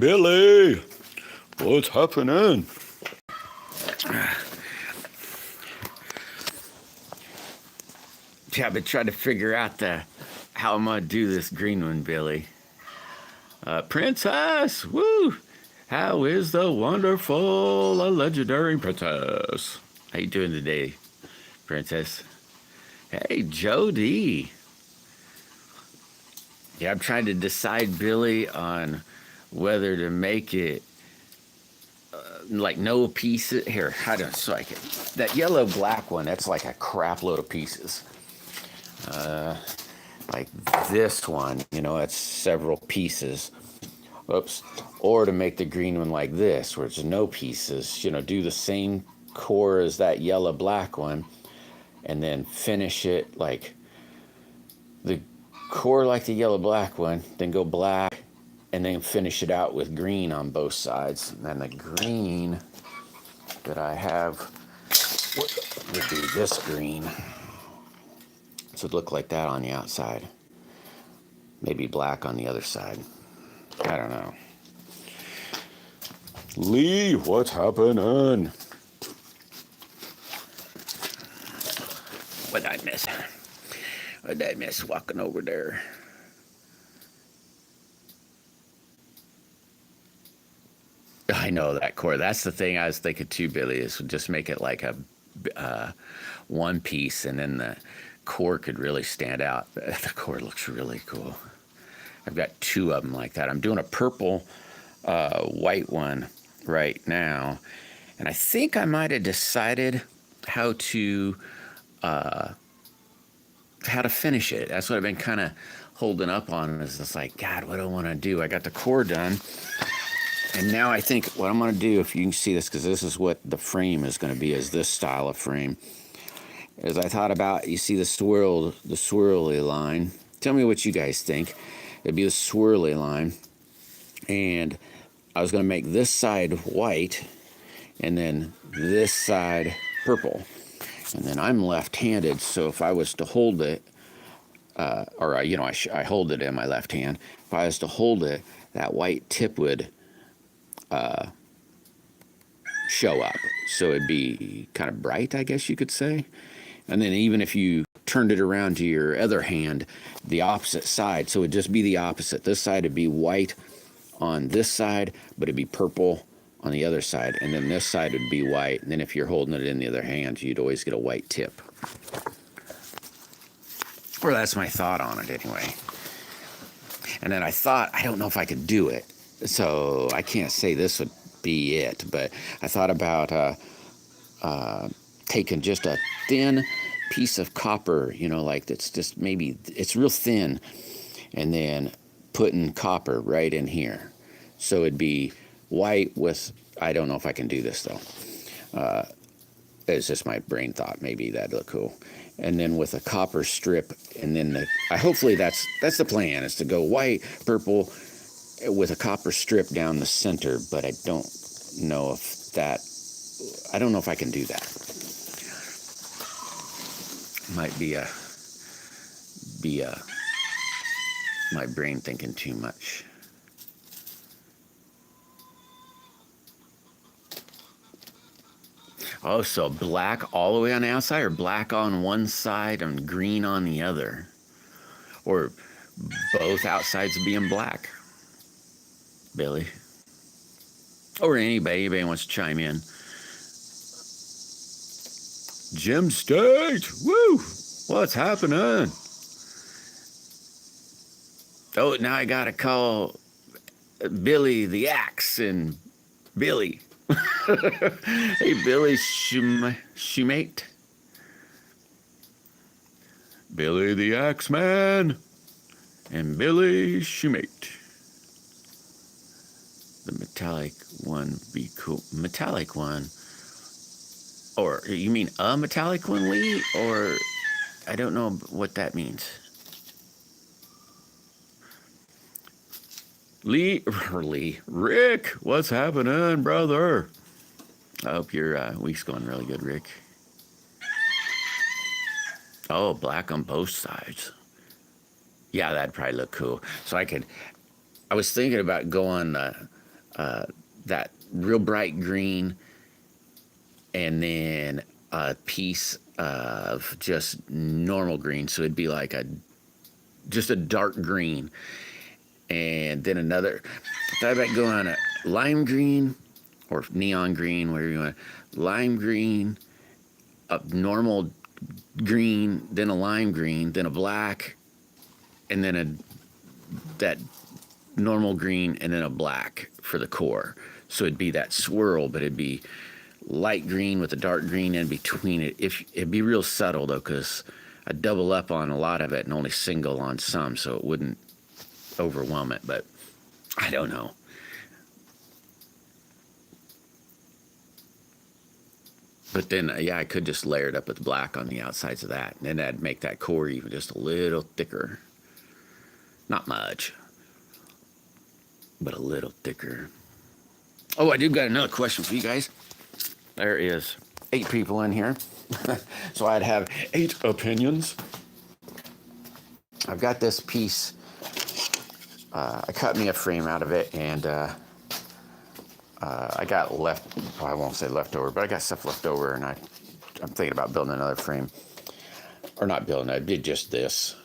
Billy, what's happening? Yeah, I've been trying to figure out how I'm gonna do this green one, Billy. Princess, woo! How is the wonderful, legendary princess? How you doing today, princess? Hey, Jody. Yeah, I'm trying to decide, Billy, on whether to make it like no pieces. Here, I don't so I can. That yellow black one, that's like a crap load of pieces. Like this one, it's several pieces. Oops. Or to make the green one like this, where it's no pieces, do the same core as that yellow black one, and then finish it like the core like the yellow black one, then go black, and then finish it out with green on both sides. And then the green that I have would be this green. So it'd look like that on the outside. Maybe black on the other side. I don't know. Lee, what's happening? What did I miss? What did I miss walking over there? I know that core. That's the thing I was thinking too, Billy, is just make it like a one piece, and then the core could really stand out. The core looks really cool. I've got two of them like that. I'm doing a purple white one right now, and I think I might have decided how to finish it. That's what I've been kind of holding up on, is it's like, God, what do I want to do? I got the core done, and now I think what I'm going to do, if you can see this, because this is what the frame is going to be, is this style of frame, is I thought about, you see the swirly line. Tell me what you guys think. It'd be the swirly line, and I was going to make this side white and then this side purple. And then I'm left-handed, so if I was to hold it, I hold it in my left hand. If I was to hold it, that white tip would show up. So it'd be kind of bright, I guess you could say. And then even if you turned it around to your other hand, the opposite side, so it'd just be the opposite. This side would be white on this side, but it'd be purple on the other side, and then this side would be white, and then if you're holding it in the other hand, you'd always get a white tip. Or that's my thought on it anyway. And then I thought, I don't know if I could do it, so I can't say this would be it, but I thought about taking just a thin piece of copper, like that's just maybe, it's real thin, and then putting copper right in here. So it'd be white with, I don't know if I can do this though. It's just my brain thought, maybe that'd look cool. And then with a copper strip, and then hopefully that's the plan, is to go white, purple, with a copper strip down the center, but I don't know if I can do that. Might be my brain thinking too much. Oh, so black all the way on the outside, or black on one side and green on the other? Or both outsides being black? Billy? Or anybody wants to chime in. Jim State, woo! What's happening? Oh, now I gotta call Billy the Axe and Billy. Hey, Billy Shoemate. Billy the Axeman And Billy Shoemate. The metallic one be cool. Metallic one. Or you mean a metallic one, Lee? Or I don't know what that means. Rick, what's happening, brother? I hope your week's going really good, Rick. Oh, black on both sides. Yeah, that'd probably look cool. So I was thinking about going that real bright green, and then a piece of just normal green. So it'd be like just a dark green, and then another. Thought about going on a lime green or neon green, whatever you want. Lime green, a normal green, then a lime green, then a black, and then that normal green, and then a black for the core. So it'd be that swirl, but it'd be light green with a dark green in between it. It'd be real subtle though, because I double up on a lot of it and only single on some, so it wouldn't overwhelm it. But I don't know. But then, yeah, I could just layer it up with black on the outsides of that, and then that'd make that core even just a little thicker. Not much, but a little thicker. Oh, I do got another question for you guys. There is 8 people in here, so I'd have 8 opinions. I've got this piece. I cut me a frame out of it, and I got well, I won't say leftover, but I got stuff left over, and I'm thinking about building another frame. Or not building, I did just this.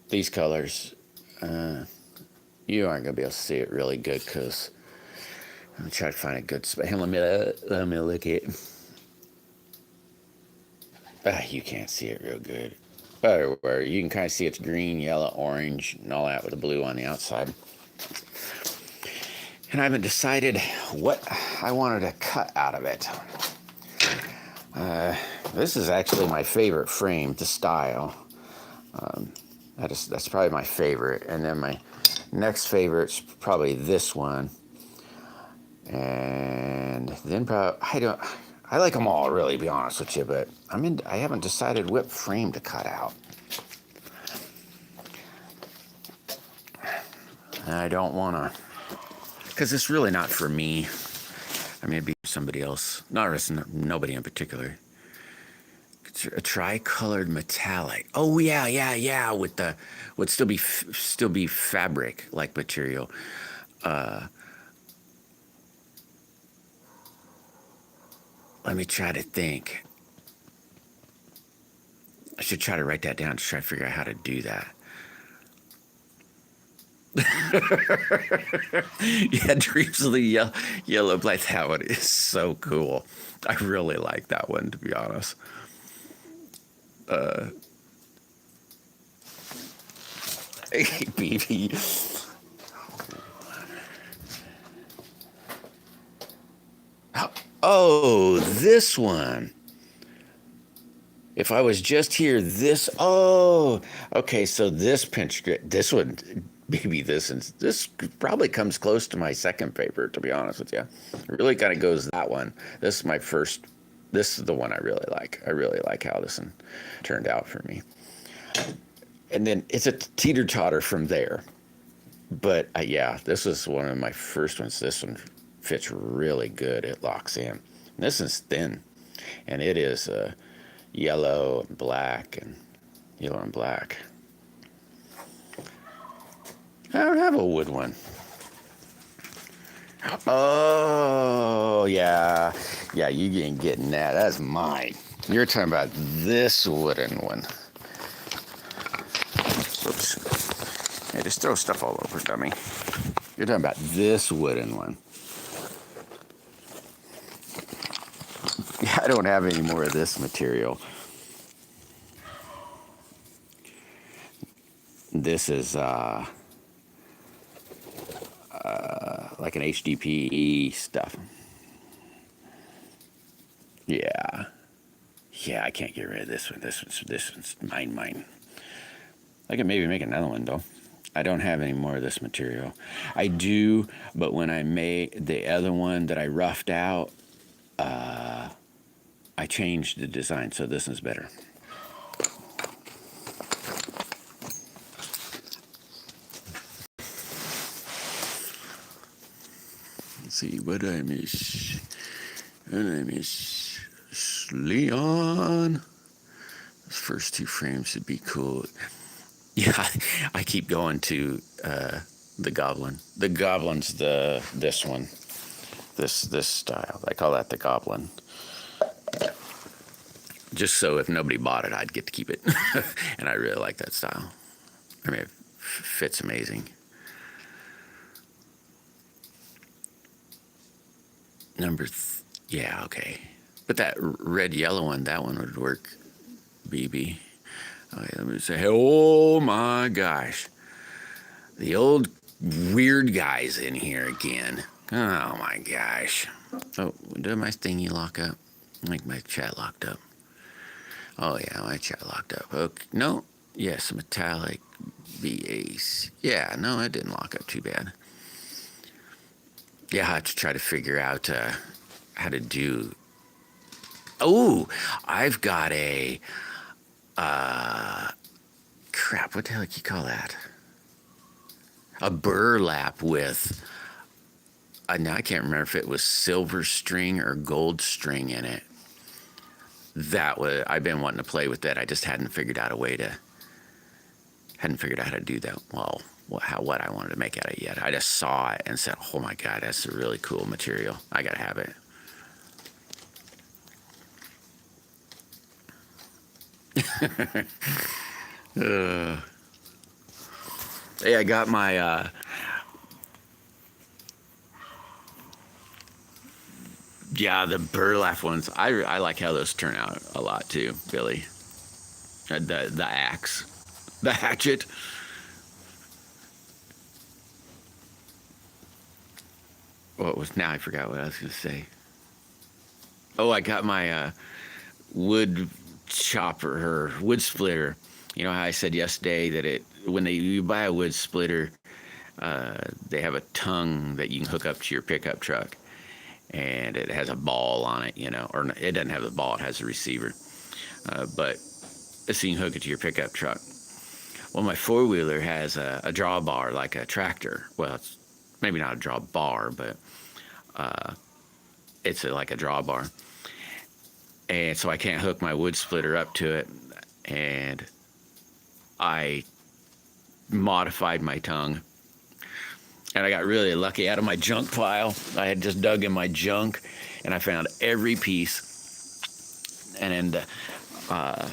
These colors, you aren't going to be able to see it really good, because I'm going to try to find a good spot. Let me look at it. You can't see it real good. But where you can kind of see it's green, yellow, orange, and all that with the blue on the outside. And I haven't decided what I wanted to cut out of it. This is actually my favorite frame, the style. That's probably my favorite. And then my next favorite's probably this one. And then probably, I like them all, really, to be honest with you, but I haven't decided what frame to cut out. And I don't want to, because it's really not for me. It'd be somebody else. Nobody in particular. It's a tri-colored metallic. Oh yeah. Would still be fabric like material. Let me try to think. I should try to write that down to try to figure out how to do that. Yeah, Dreams of the Yellow Black. That one is so cool. I really like that one, to be honest. Hey, baby. Oh, this one. If I was just here, okay, so this pinch grit, this one, maybe this probably comes close to my second favorite, to be honest with you. It really kind of goes that one. This is the one I really like. I really like how this one turned out for me. And then it's a teeter-totter from there. But yeah, this is one of my first ones. This one fits really good. It locks in. And this is thin, and it is yellow and black. I don't have a wood one. Oh yeah, you ain't getting that. That's mine. You're talking about this wooden one. Oops. Hey, just throw stuff all over, dummy. You're talking about this wooden one. Yeah, I don't have any more of this material. This is like an HDPE stuff. Yeah, I can't get rid of this one. This one's mine. I can maybe make another one though. I don't have any more of this material. I do, but when I made the other one that I roughed out, I changed the design, so this is better. Let's see what I miss. Leon. Those first 2 frames would be cool. Yeah, I keep going to The goblin. The goblin's this one. This style. I call that the goblin. Just so if nobody bought it, I'd get to keep it. And I really like that style. I mean, it fits amazing. Yeah, okay. But that red yellow one, that one would work, BB. Okay, let me say, oh my gosh. The old weird guy's in here again. Oh my gosh. Oh, did my thingy lock up? Like my chat locked up. Oh yeah, my chat locked up. Okay, no, yes, metallic BAs. Yeah, no, it didn't lock up too bad. Yeah, I have to try to figure out how to do. Oh, I've got a crap. What the heck you call that? A burlap with. Now I can't remember if it was silver string or gold string in it. I've been wanting to play with that. I just hadn't figured out how to do that. Well, what I wanted to make out of it yet. I just saw it and said, oh my God, that's a really cool material. I gotta have it. Hey, I got my yeah, the burlap ones. I like how those turn out a lot too, Billy. The axe, the hatchet. Now I forgot what I was going to say. Oh, I got my wood chopper or wood splitter. You know how I said yesterday that when you buy a wood splitter, they have a tongue that you can hook up to your pickup truck, and it has a ball on it, or it doesn't have the ball, it has a receiver, but so you can hook it to your pickup truck. Well, my four-wheeler has a drawbar like a tractor. Well, it's maybe not a drawbar, but it's like a drawbar. And so I can't hook my wood splitter up to it, and I modified my tongue. And I got really lucky. Out of my junk pile, I had just dug in my junk, and I found every piece. And then I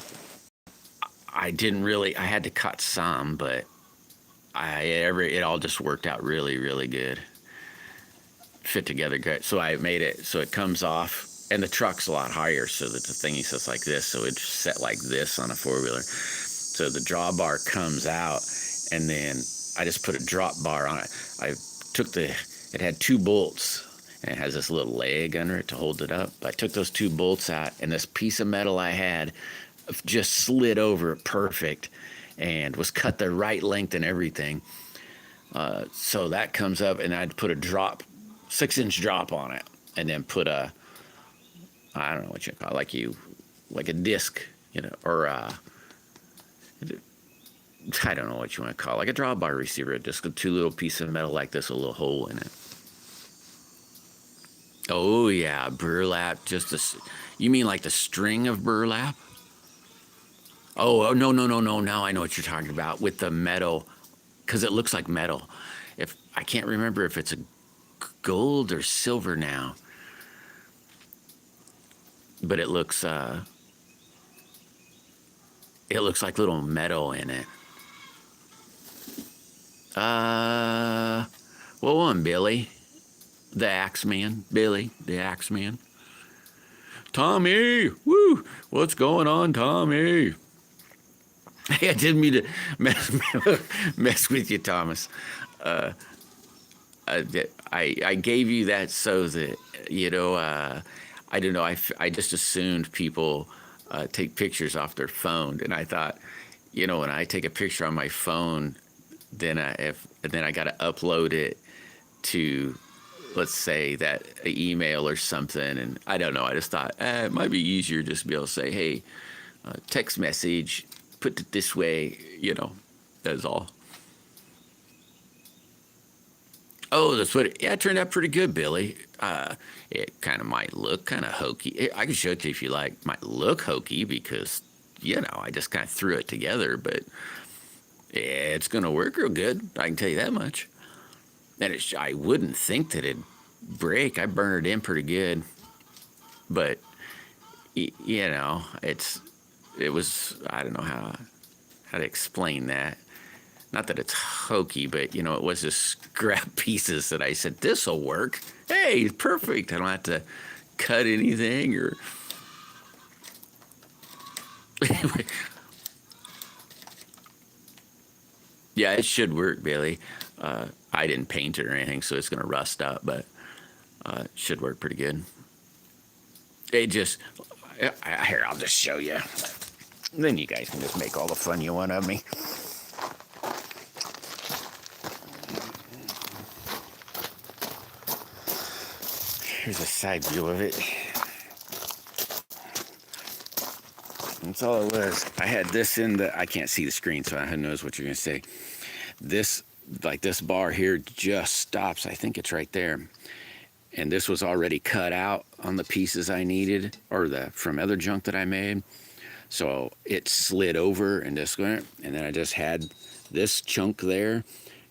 had to cut some, but it all just worked out really, really good. Fit together good. So I made it so it comes off, and the truck's a lot higher, so that the thingy sits like this, so it's set like this on a four-wheeler. So the drawbar comes out, and then I just put a drop bar on it. It had 2 bolts, and it has this little leg under it to hold it up. I took those 2 bolts out, and this piece of metal I had just slid over perfect and was cut the right length and everything. So that comes up, and I'd put a 6-inch drop on it, and then put I don't know what you call it, like a disc, or I don't know what you want to call it, like a drawbar receiver, just with 2 little pieces of metal like this, a little hole in it. Oh yeah, burlap. You mean like the string of burlap? Oh no. Now I know what you're talking about with the metal, because it looks like metal. I can't remember if it's a gold or silver now, but it looks like little metal in it. What one, Billy? The Axeman. Billy, the Axeman. Tommy! Woo! What's going on, Tommy? I didn't mean to mess with you, Thomas. I gave you that so that, I don't know, I just assumed people take pictures off their phone, and I thought, when I take a picture on my phone, then I got to upload it to, let's say, that email or something, and I don't know. I just thought it might be easier just to be able to say, hey, text message, put it this way, that's all. Oh, that's what. Yeah, it turned out pretty good, Billy. It kind of might look kind of hokey. I can show it to you if you like. Might look hokey because I just kind of threw it together, but it's gonna work real good. I can tell you that much. And I wouldn't think that it'd break. I burned it in pretty good, but you know, it was, I don't know how to explain that. Not that it's hokey, but you know, it was just scrap pieces that I said, this'll work. Hey, perfect. I don't have to cut anything or. Yeah, it should work, Billy. I didn't paint it or anything, so it's going to rust up, but it should work pretty good. It just, here, I'll just show you. Then you guys can just make all the fun you want of me. Here's a side view of it. That's all it was. I had this in the, I can't see the screen, so who knows what you're going to say. This, like this bar here just stops. I think it's right there. And this was already cut out on the pieces I needed, or from other junk that I made. So it slid over and just went, and then I just had this chunk there,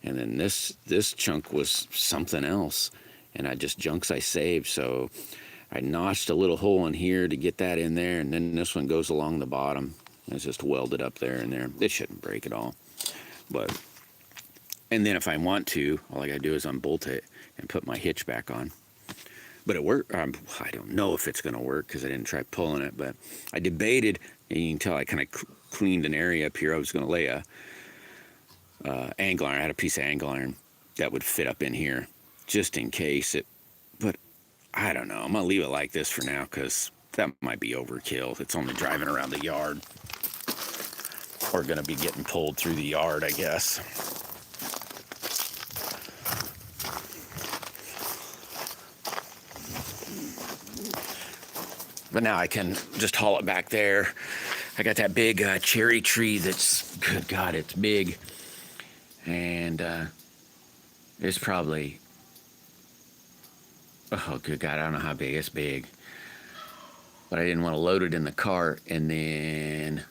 and then this chunk was something else. And junks I saved, so I notched a little hole in here to get that in there, and then this one goes along the bottom. It's just welded up there and there. It shouldn't break at all. But, and then if I want to, all I gotta do is unbolt it and put my hitch back on. But it worked. I don't know if it's gonna work because I didn't try pulling it, but I debated, and you can tell I kind of cleaned an area up here. I was gonna lay a angle iron. I had a piece of angle iron that would fit up in here, just in case it, but I don't know. I'm gonna leave it like this for now because that might be overkill. It's only driving around the yard, or gonna be getting pulled through the yard, I guess. But now I can just haul it back there. I got that big cherry tree that's, good God, it's big. And it's probably, oh, good God, I don't know how big. It's big. But I didn't want to load it in the cart and then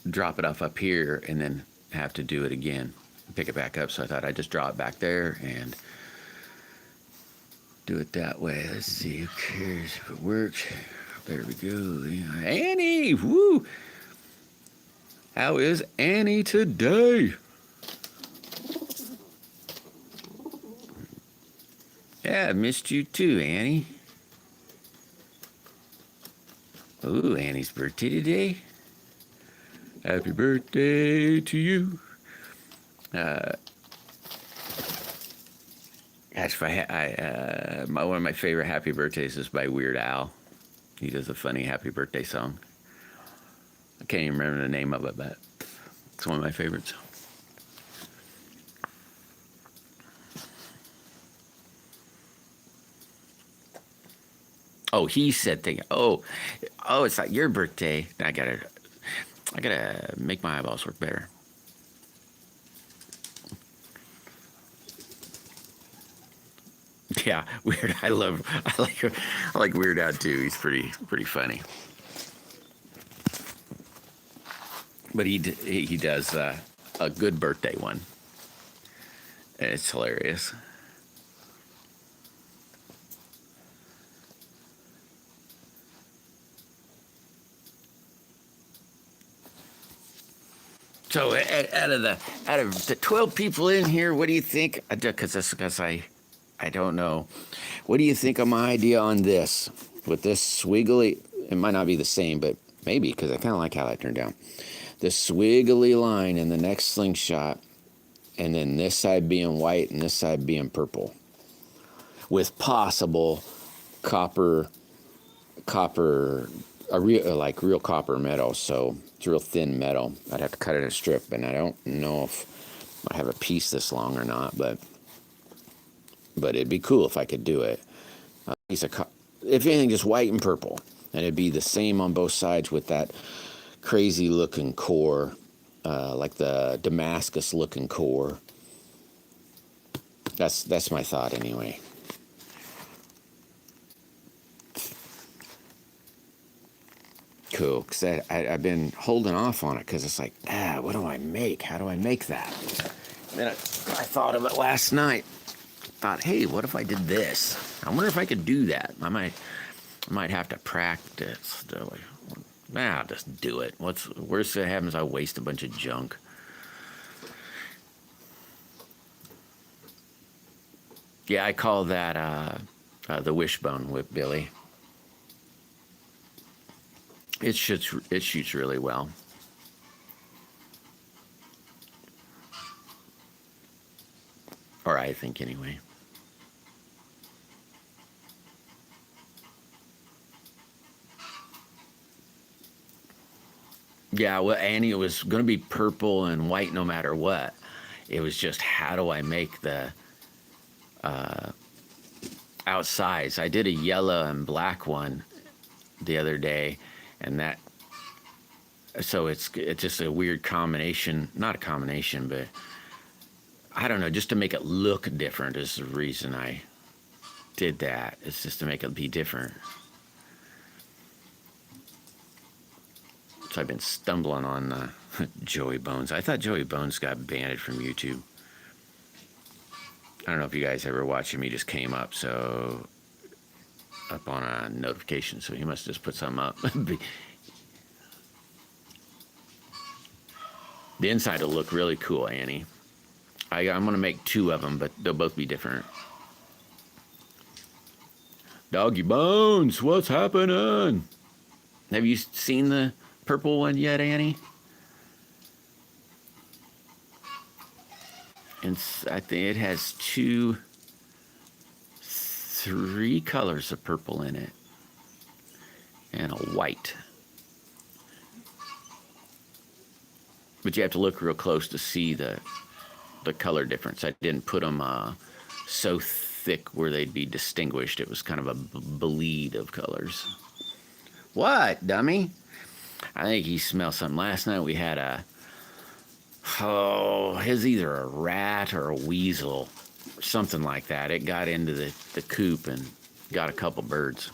drop it off up here and then have to do it again, pick it back up. So I thought I'd just draw it back there and do it that way. Let's see, who cares if it works? There we go. Annie, woo! How is Annie today? Yeah, I missed you too, Annie. Ooh, Annie's birthday today. Happy birthday to you. Gosh, one of my favorite happy birthdays is by Weird Al. He does a funny happy birthday song. I can't even remember the name of it, but it's one of my favorites. Oh, he said thing. Oh, it's not your birthday. I gotta make my eyeballs work better. Yeah, Weird. I like Weird Al too. He's pretty funny. But he does a good birthday one. And it's hilarious. So out of the 12 people in here, what do you think? Because I don't know. What do you think of my idea on this? With this swiggly, it might not be the same, but maybe, because I kind of like how that turned out. The swiggly line in the next slingshot, and then this side being white and this side being purple, with possible copper, real copper metal. So it's real thin metal. I'd have to cut it in a strip, and I don't know if I have a piece this long or not, but it'd be cool if I could do it. If anything, just white and purple, and it'd be the same on both sides with that crazy looking core, like the Damascus looking core. That's my thought anyway. Cool, because I've been holding off on it because it's like, what do I make? How do I make that? then I thought of it last night. Thought, hey, what if I did this? I wonder if I could do that. I might have to practice. I'll just do it. What's worst that happens? I waste a bunch of junk. Yeah, I call that the wishbone whip, Billy. It shoots really well. Or I think anyway. Yeah, well, Annie, was going to be purple and white no matter what. It was just, how do I make the outsides? I did a yellow and black one the other day, and that, so it's just a weird combination. Not a combination, but I don't know, just to make it look different is the reason I did that. It's just to make it be different. So I've been stumbling on Joey Bones. I thought Joey Bones got banned from YouTube. I don't know if you guys ever watch him. He just came up on a notification, so he must just put something up. The inside will look really cool, Annie. I'm gonna make 2 of them, but they'll both be different. Doggy Bones, what's happening? Have you seen the purple one yet, Annie? And I think it has 3 colors of purple in it, and a white. But you have to look real close to see the color difference. I didn't put them so thick where they'd be distinguished. It was kind of a bleed of colors. What, dummy? I think he smelled something. Last night we had his either a rat or a weasel or something like that. It got into the coop and got a couple birds.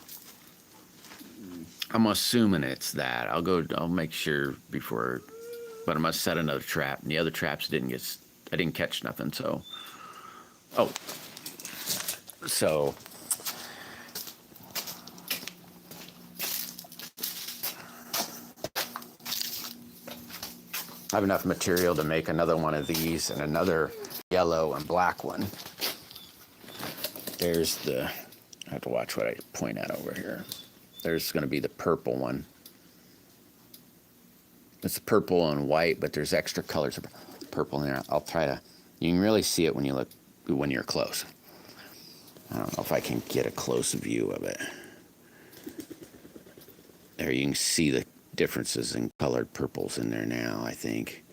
I'm assuming it's that. I'll make sure before, but I must set another trap. And the other traps I didn't catch nothing, so. Oh. So. I have enough material to make another one of these and another yellow and black one. There's I have to watch what I point at over here. There's going to be the purple one. It's purple and white, but there's extra colors of purple in there. I'll try to, you can really see it when you're close. I don't know if I can get a close view of it. There you can see the differences in colored purples in there now, I think.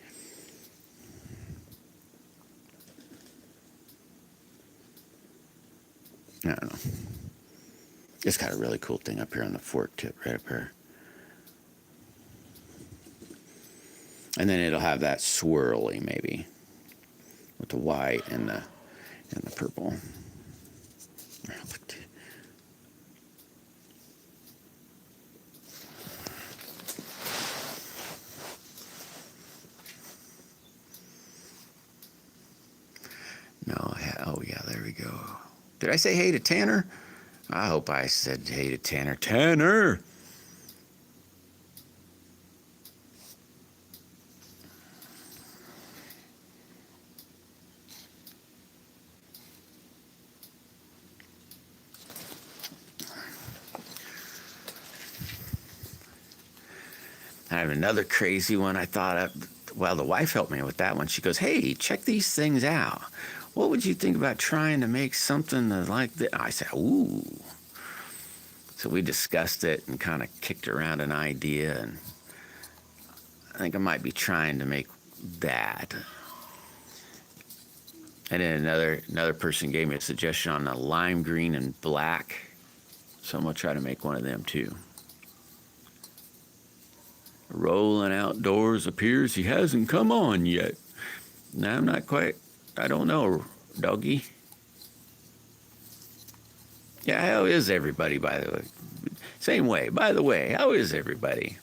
I don't know. It's got a really cool thing up here on the fork tip, right up here. And then it'll have that swirly maybe with the white and the purple. No, oh yeah, there we go. Did I say hey to Tanner? I hope I said hey to Tanner. Tanner! I have another crazy one I thought of. Well, the wife helped me with that one. She goes, hey, check these things out. What would you think about trying to make something like this? I said, ooh. So we discussed it and kind of kicked around an idea, and I think I might be trying to make that. And then another person gave me a suggestion on the lime green and black. So I'm going to try to make one of them too. Rolling outdoors appears he hasn't come on yet. No, I'm not quite. I don't know, doggy. Yeah, how is everybody, by the way? Same way. By the way, how is everybody?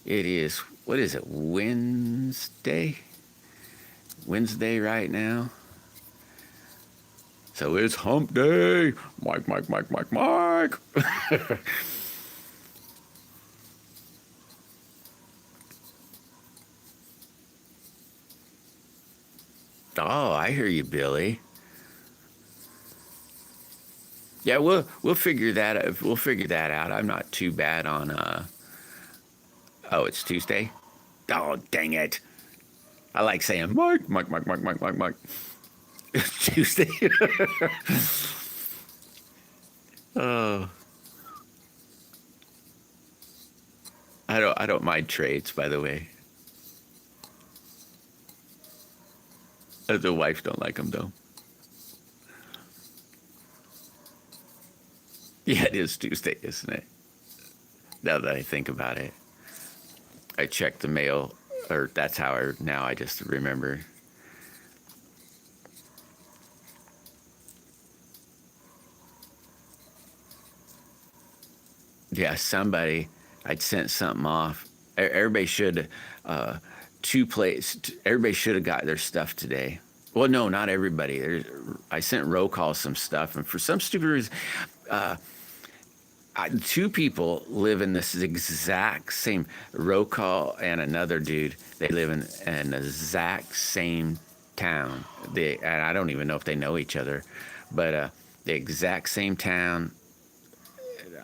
It is, what is it, Wednesday? Wednesday right now. So it's hump day. Mike, Mike, Mike, Mike, Mike. Oh, I hear you, Billy. Yeah, we'll figure that out. We'll figure that out. I'm not too bad on oh, it's Tuesday? Oh, dang it. I like saying Mike, Mike, Mike, Mike, Mike, Mike, Mike. It's Tuesday. Oh, I don't mind trades, by the way. The wife don't like them though. Yeah, it is Tuesday, isn't it? Now that I think about it, I checked the mail, or that's how now I just remember. Yeah, somebody, I'd sent something off. Everybody should, uh, everybody should have got their stuff today. Well, no, not everybody. I sent roll call some stuff, and for some stupid reason, two people live in this exact same roll call, and another dude. They live in the exact same town. And I don't even know if they know each other, but the exact same town.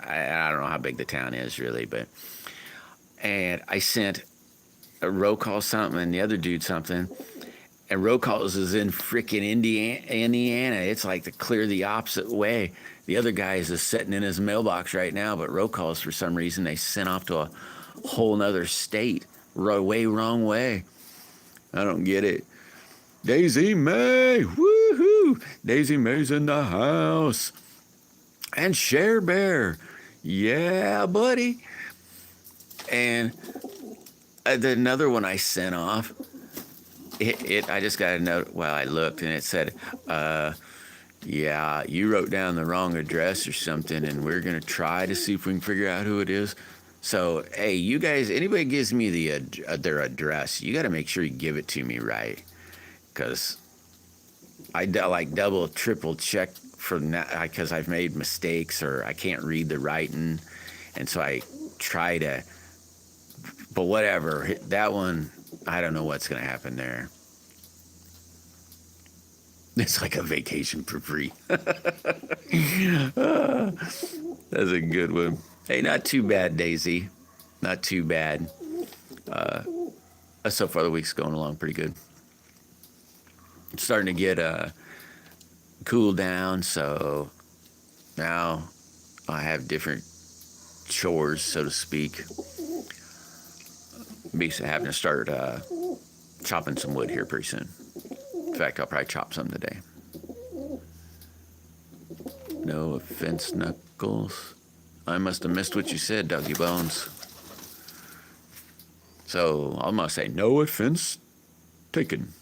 I don't know how big the town is really, but and I sent a roll call something and the other dude something, and roll calls is in freaking Indiana. It's like the clear the opposite way. The other guy is just sitting in his mailbox right now, but roll calls for some reason they sent off to a whole nother state, way wrong way. I don't get it. Daisy May, woohoo! Daisy May's in the house, and Share Bear, yeah, buddy. And another one I sent off. I just got a note. Well, I looked and it said, yeah, you wrote down the wrong address or something, and we're gonna try to see if we can figure out who it is. So, hey, you guys, anybody gives me their address, you got to make sure you give it to me right, because I like double, triple check for because I've made mistakes or I can't read the writing, and so I try to. But whatever, that one, I don't know what's gonna happen there. It's like a vacation for free. That's a good one. Hey, not too bad, Daisy. Not too bad. So far, the week's going along pretty good. It's starting to get cool down, so now I have different chores, so to speak. Be having to start chopping some wood here pretty soon. In fact, I'll probably chop some today. No offense, Knuckles. I must have missed what you said, Doggy Bones. So I'm gonna say no offense taken.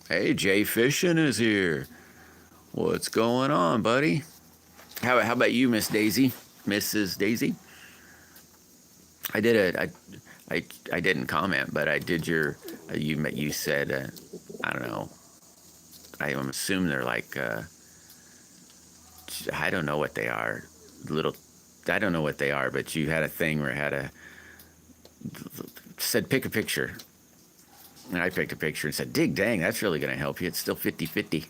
Hey, Jay Fishin is here. What's going on, buddy? How about you, Miss Daisy, Mrs. Daisy? I didn't comment, but I did your. You said I don't know. I'm assuming they're like I don't know what they are. I don't know what they are, but you had a thing where it had said pick a picture. And I picked a picture and said, dig dang, that's really going to help you. It's still 50-50.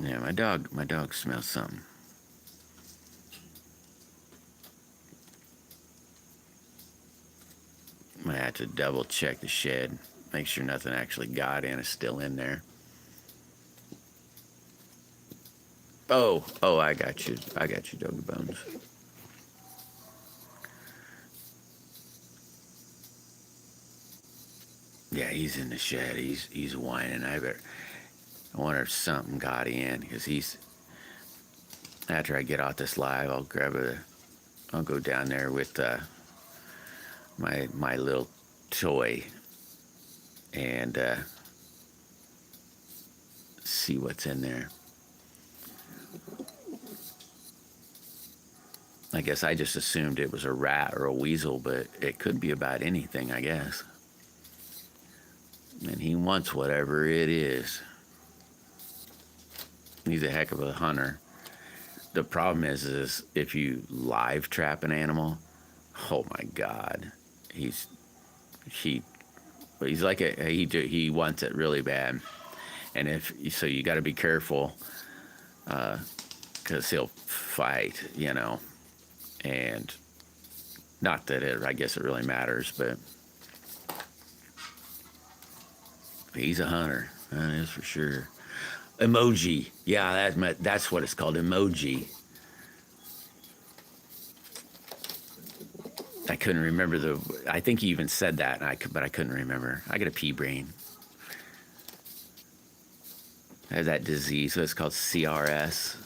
Yeah, my dog smells something. I'm going to have to double check the shed. Make sure nothing actually got in, is still in there. Oh, I got you, Doggy Bones. Yeah, he's in the shed. He's whining. I wonder if something got in, because after I get off this live, I'll go down there with my little toy and see what's in there. I guess I just assumed it was a rat or a weasel, but it could be about anything, I guess. And he wants whatever it is. He's a heck of a hunter. The problem is if you live trap an animal, oh my God, he's like he wants it really bad, and so you got to be careful, because he'll fight, and not that I guess it really matters, but he's a hunter, that is for sure. Emoji, yeah, that's what it's called, emoji. I couldn't remember I think he even said that, but I couldn't remember. I got a pea brain. I have that disease, so it's called CRS.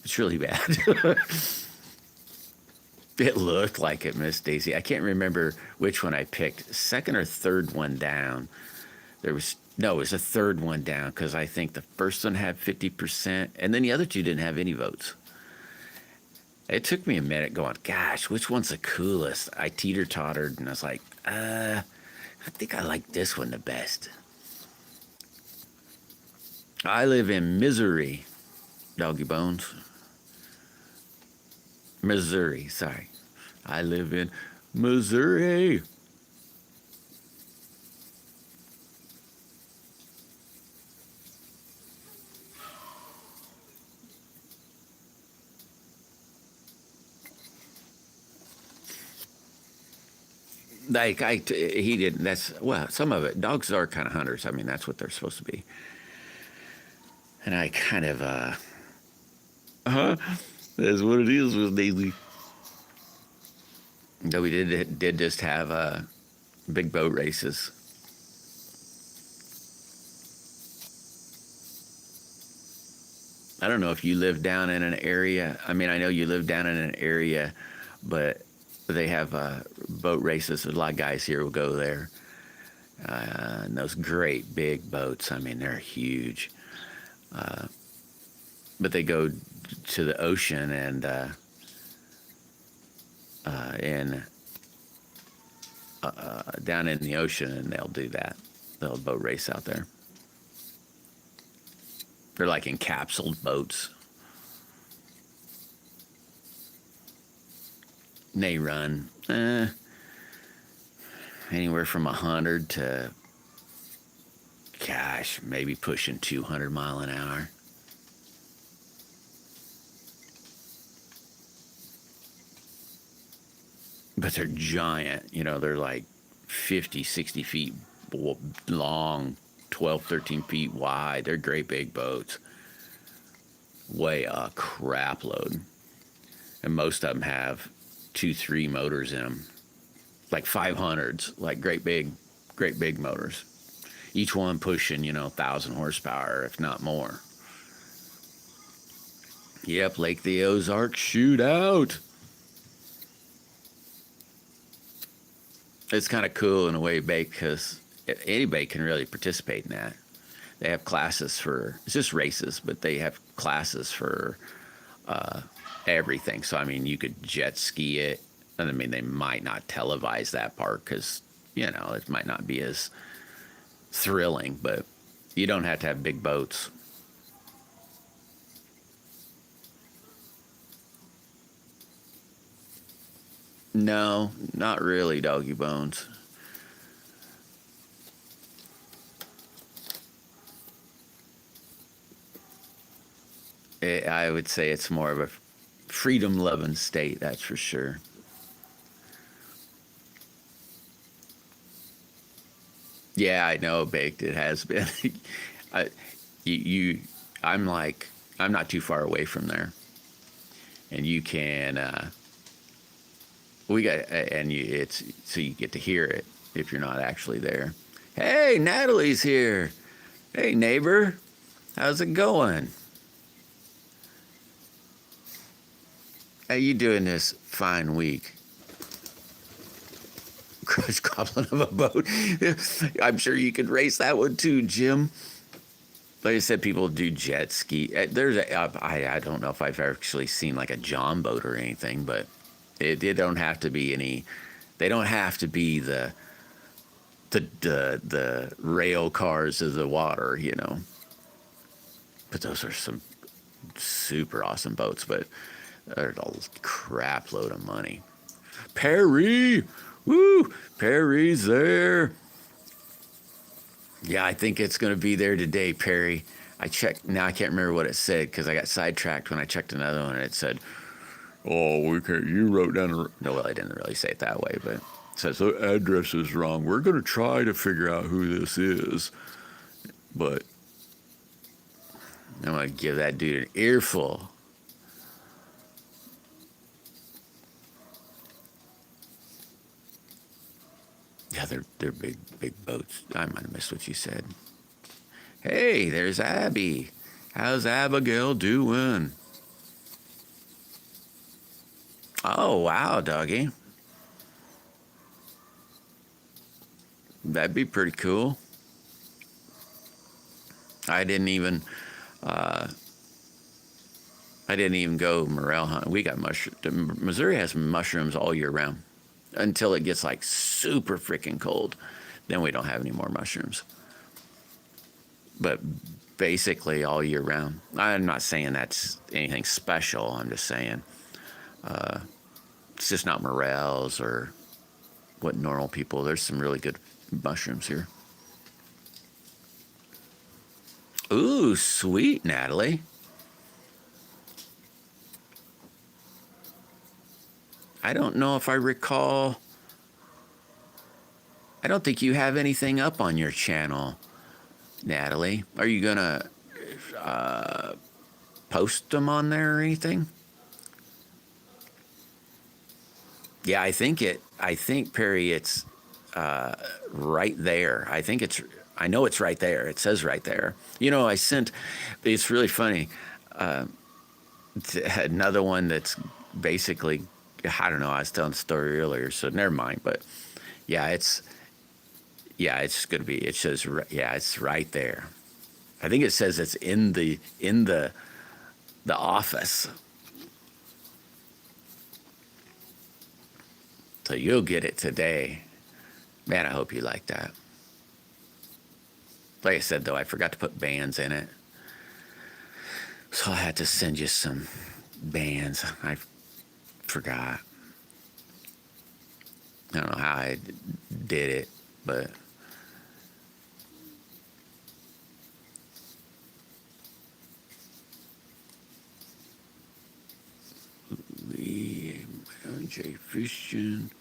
It's really bad. It looked like it, Miss Daisy. I can't remember which one I picked. Second or third one down. It was a third one down, because I think the first one had 50%, and then the other two didn't have any votes. It took me a minute going, gosh, which one's the coolest? I teeter-tottered, and I was like, I think I like this one the best. I live in Missouri, Doggy Bones. Missouri, sorry. I live in Missouri. Like he didn't. Some of it. Dogs are kind of hunters. I mean, that's what they're supposed to be. And I kind of, that's what it is with Daisy. Though we did just have big boat races. I don't know if you live down in an area. I mean, I know you live down in an area, but they have boat races. There's a lot of guys here will go there. And those great big boats, I mean, they're huge. But they go to the ocean and down in the ocean, and they'll do that. They'll boat race out there. They're like encapsulated boats. And they run anywhere from 100 to, gosh, maybe pushing 200 mile an hour. But they're giant, they're like 50, 60 feet long, 12, 13 feet wide. They're great big boats. Weigh a crap load. And most of them have 2-3 motors in them. Like 500s, like great big motors. Each one pushing, 1,000 horsepower, if not more. Yep, Lake the Ozarks shootout. It's kind of cool in a way, because anybody can really participate in that. They have classes it's just races, but they have classes for everything. So, I mean, you could jet ski it. And I mean, they might not televise that part because, it might not be as thrilling, but you don't have to have big boats. No, not really, Doggy Bones. I would say it's more of a freedom-loving state, that's for sure. Yeah, I know, Baked. It has been. I'm not too far away from there, and you can. We got, so you get to hear it if you're not actually there. Hey, Natalie's here. Hey, neighbor, how's it going? How you doing this fine week? Crush goblin of a boat. I'm sure you could race that one too, Jim. like I said, people do jet ski. There's I don't know if I've actually seen like a John boat or anything, but it don't have to be any. They don't have to be the rail cars of the water, you know. But those are some super awesome boats, but they're a crap load of money. Perry, woo, Perry's there. Yeah, I think it's going to be there today, Perry. I checked, now I can't remember what it said because I got sidetracked when I checked another one and it said, Oh, we can't. You wrote down no, well, I didn't really say it that way, but it says, the address is wrong. We're going to try to figure out who this is, but I'm going to give that dude an earful. Yeah, they're big boats. I might have missed what you said. Hey, there's Abby. How's Abigail doing? Oh, wow, doggy. That'd be pretty cool. I didn't even go morel hunt. We got mushrooms. Missouri has mushrooms all year round until it gets like super freaking cold. Then we don't have any more mushrooms. But basically all year round. I'm not saying that's anything special. I'm just saying it's just not morels or what normal people. There's some really good mushrooms here. Ooh, sweet, Natalie. I don't know if I recall. I don't think you have anything up on your channel, Natalie. Are you going to post them on there or anything? Yeah, I think, Perry, it's right there. I know it's right there. It says right there. You know, it's really funny. Another one that's basically, I don't know, I was telling the story earlier, so never mind. But yeah, it's going to be, it says, yeah, it's right there. I think it says it's in the office. So you'll get it today. Man, I hope you like that. Like I said, though, I forgot to put bands in it. So I had to send you some bands. I forgot. I don't know how I did it, but J Fishing.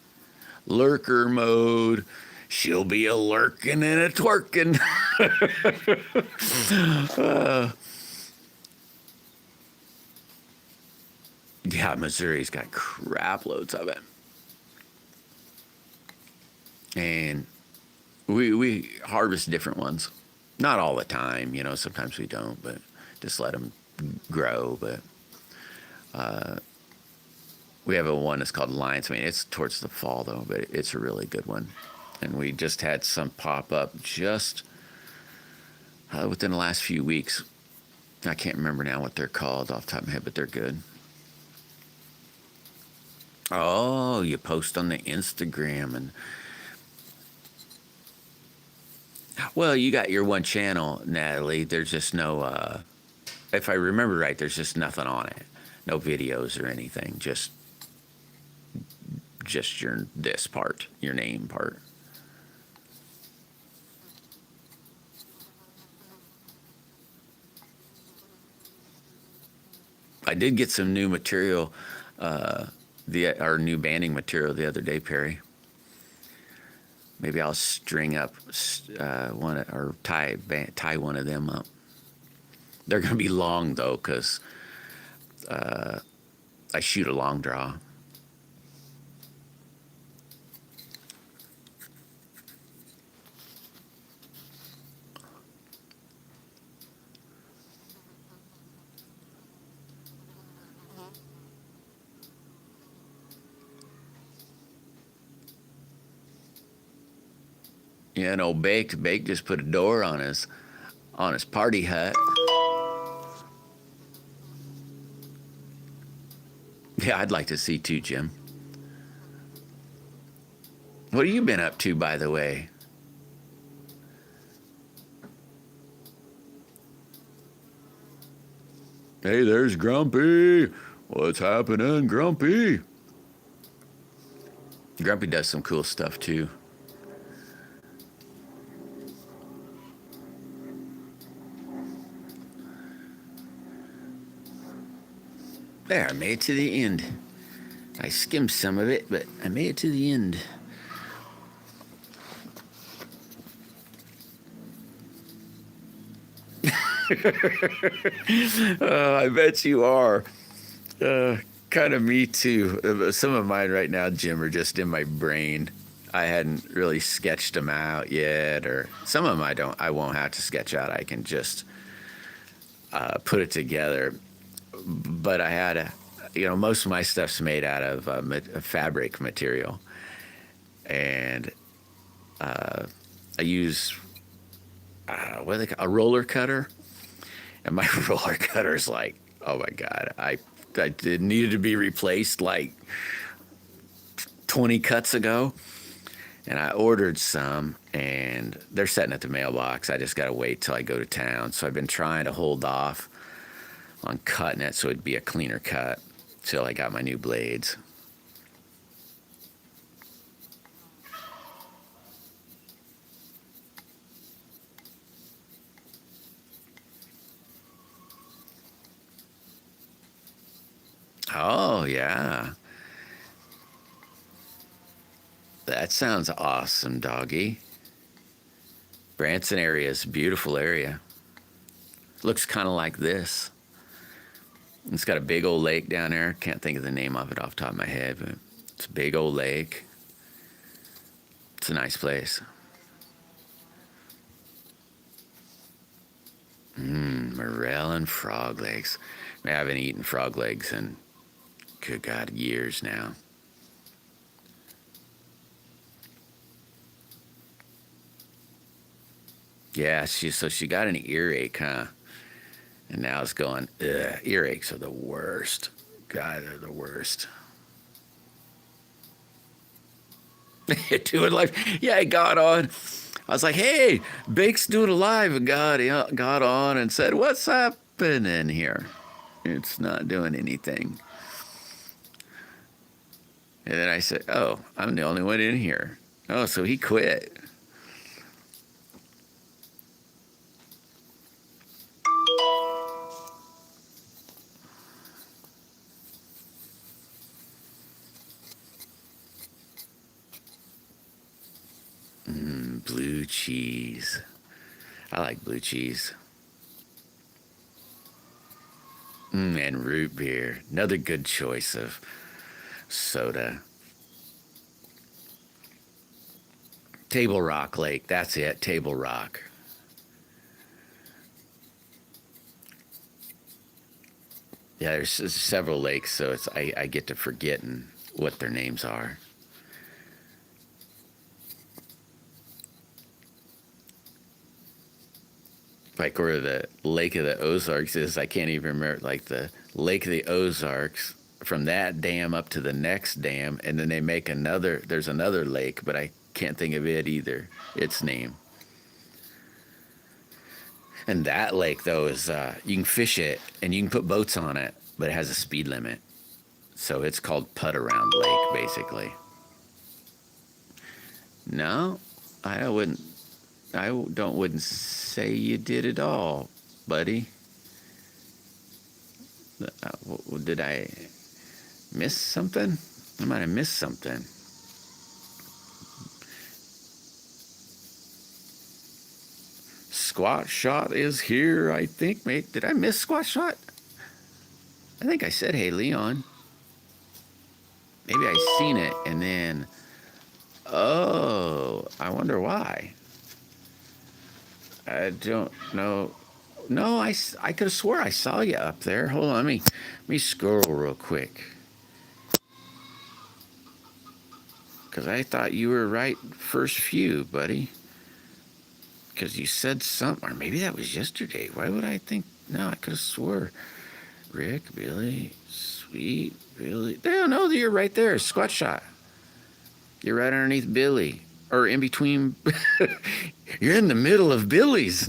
Lurker mode. She'll be a lurking and a twerking. Yeah, Missouri's got crap loads of it. And we harvest different ones. Not all the time, you know, sometimes we don't, but just let them grow. But we have one that's called Lion's Mane. It's towards the fall, though, but it's a really good one. And we just had some pop up just within the last few weeks. I can't remember now what they're called off the top of my head, but they're good. Oh, you post on the Instagram and... Well, you got your one channel, Natalie. There's just no... if I remember right, there's just nothing on it. No videos or anything. Just this part, your name part. I did get some new material, our new banding material the other day, Perry. Maybe I'll string up one or tie one of them up. They're gonna be long though, cause I shoot a long draw. Yeah, no, Bake just put a door on his on his party hut. Yeah, I'd like to see too, Jim. What have you been up to, by the way? Hey, there's Grumpy. What's happening, Grumpy? Grumpy does some cool stuff too. There, I made it to the end. I skimmed some of it, but I made it to the end. I bet you are. Kind of me too. Some of mine right now, Jim, are just in my brain. I hadn't really sketched them out yet, or some of them I won't have to sketch out. I can just put it together. But I had most of my stuff's made out of fabric material, and I use what do they call a roller cutter, and my roller cutter's like, oh my god, it needed to be replaced like 20 cuts ago, and I ordered some, and they're sitting at the mailbox. I just got to wait till I go to town. So I've been trying to hold off on cutting it so it'd be a cleaner cut till I got my new blades. Oh, yeah. That sounds awesome, doggy. Branson area is a beautiful area. Looks kind of like this. It's got a big old lake down there. Can't think of the name of it off the top of my head, but it's a big old lake. It's a nice place. Morel and frog legs. I haven't eaten frog legs in, good God, years now. Yeah, she got an earache, huh? And now it's going, ugh, earaches are the worst. God, they're the worst. Doing live. Yeah, I got on. I was like, hey, Bake's doing a live, and got on and said, what's happening here? It's not doing anything. And then I said, oh, I'm the only one in here. Oh, so he quit. Blue cheese. I like blue cheese. And root beer. Another good choice of soda. Table Rock Lake. That's it. Table Rock. Yeah, there's several lakes, so I get to forgetting what their names are. Like where the Lake of the Ozarks is, I can't even remember. Like the Lake of the Ozarks, from that dam up to the next dam, and then they make another. There's another lake, but I can't think of it either. Its name. And that lake though is you can fish it and you can put boats on it, but it has a speed limit, so it's called Putt Around Lake basically. No, I wouldn't. Wouldn't say you did at all, buddy. Did I miss something? I might have missed something. Squat Shot is here, I think, mate. Did I miss Squat Shot? I think I said, hey, Leon. Maybe I seen it and then, oh, I wonder why. I don't know. No, I could have swore I saw you up there. Hold on, let me scroll real quick. Because I thought you were right first few, buddy. because you said something, or maybe that was yesterday. Why would I think? No, I could have swore. Rick, Billy, Sweet, Billy. No, you're right there. Squat shot. You're right underneath Billy, or in between. You're in the middle of Billy's.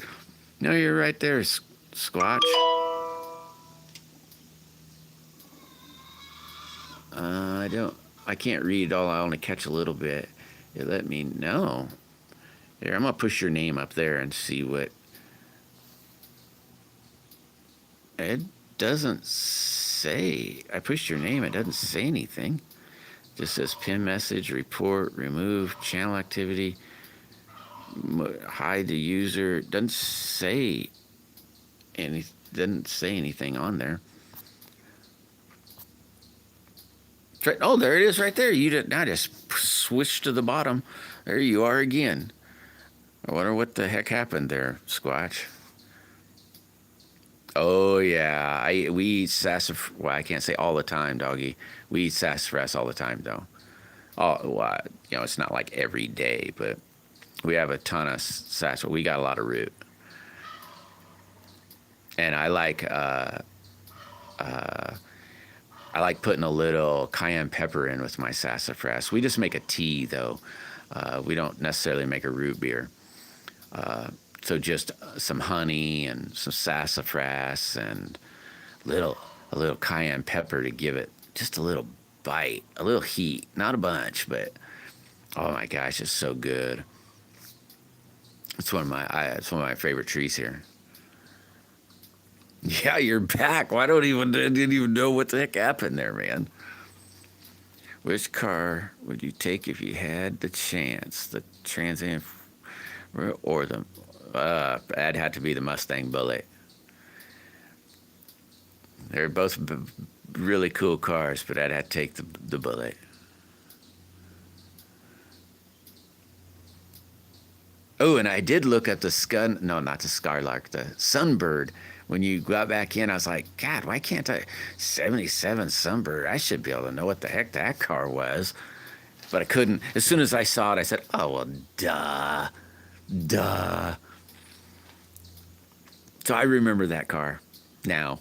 No, you're right there, Squatch. I can't read all. I only catch a little bit. It let me know. Here, I'm gonna push your name up there and see what. It doesn't say. I pushed your name. It doesn't say anything. It just says pin message, report, remove, channel activity, hide the user. It doesn't say anything on there. Oh, there it is right there. I just switched to the bottom. There you are again. I wonder what the heck happened there, Squatch. Oh, yeah. We eat sassafras. Well, I can't say all the time, doggy. We eat sassafras all the time, though. Oh, well, it's not like every day, but we have a ton of sassafras. We got a lot of root. And I like putting a little cayenne pepper in with my sassafras. We just make a tea, though. We don't necessarily make a root beer. So just some honey and some sassafras and a little cayenne pepper to give it just a little bite, a little heat. Not a bunch, but oh my gosh, it's so good. It's one of my favorite trees here. Yeah, you're back. I didn't even know what the heck happened there, man. Which car would you take if you had the chance? The Trans Am or the that'd have to be the Mustang Bullet. They're both really cool cars, but I'd have to take the Bullet. Oh, and I did look at not the Skylark, the Sunbird. When you got back in, I was like, God, why can't I? 77 Sunbird. I should be able to know what the heck that car was. But I couldn't. As soon as I saw it, I said, oh, well, duh. So I remember that car now.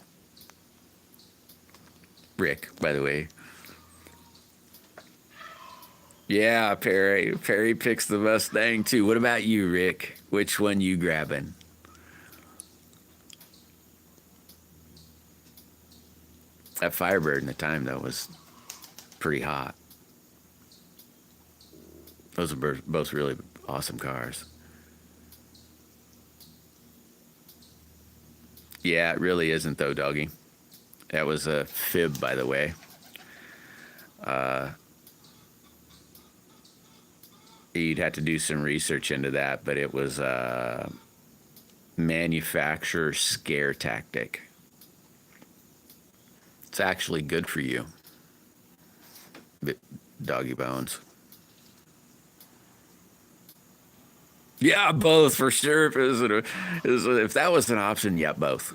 Rick, by the way. Yeah, Perry. Perry picks the Mustang too. What about you, Rick? Which one you grabbing? That Firebird in the time, though, was pretty hot. Those are both really awesome cars. Yeah, it really isn't, though, doggy. That was a fib, by the way. You'd have to do some research into that, but it was a manufacturer scare tactic. It's actually good for you, doggy bones. Yeah, both for sure. If that was an option, yeah, both.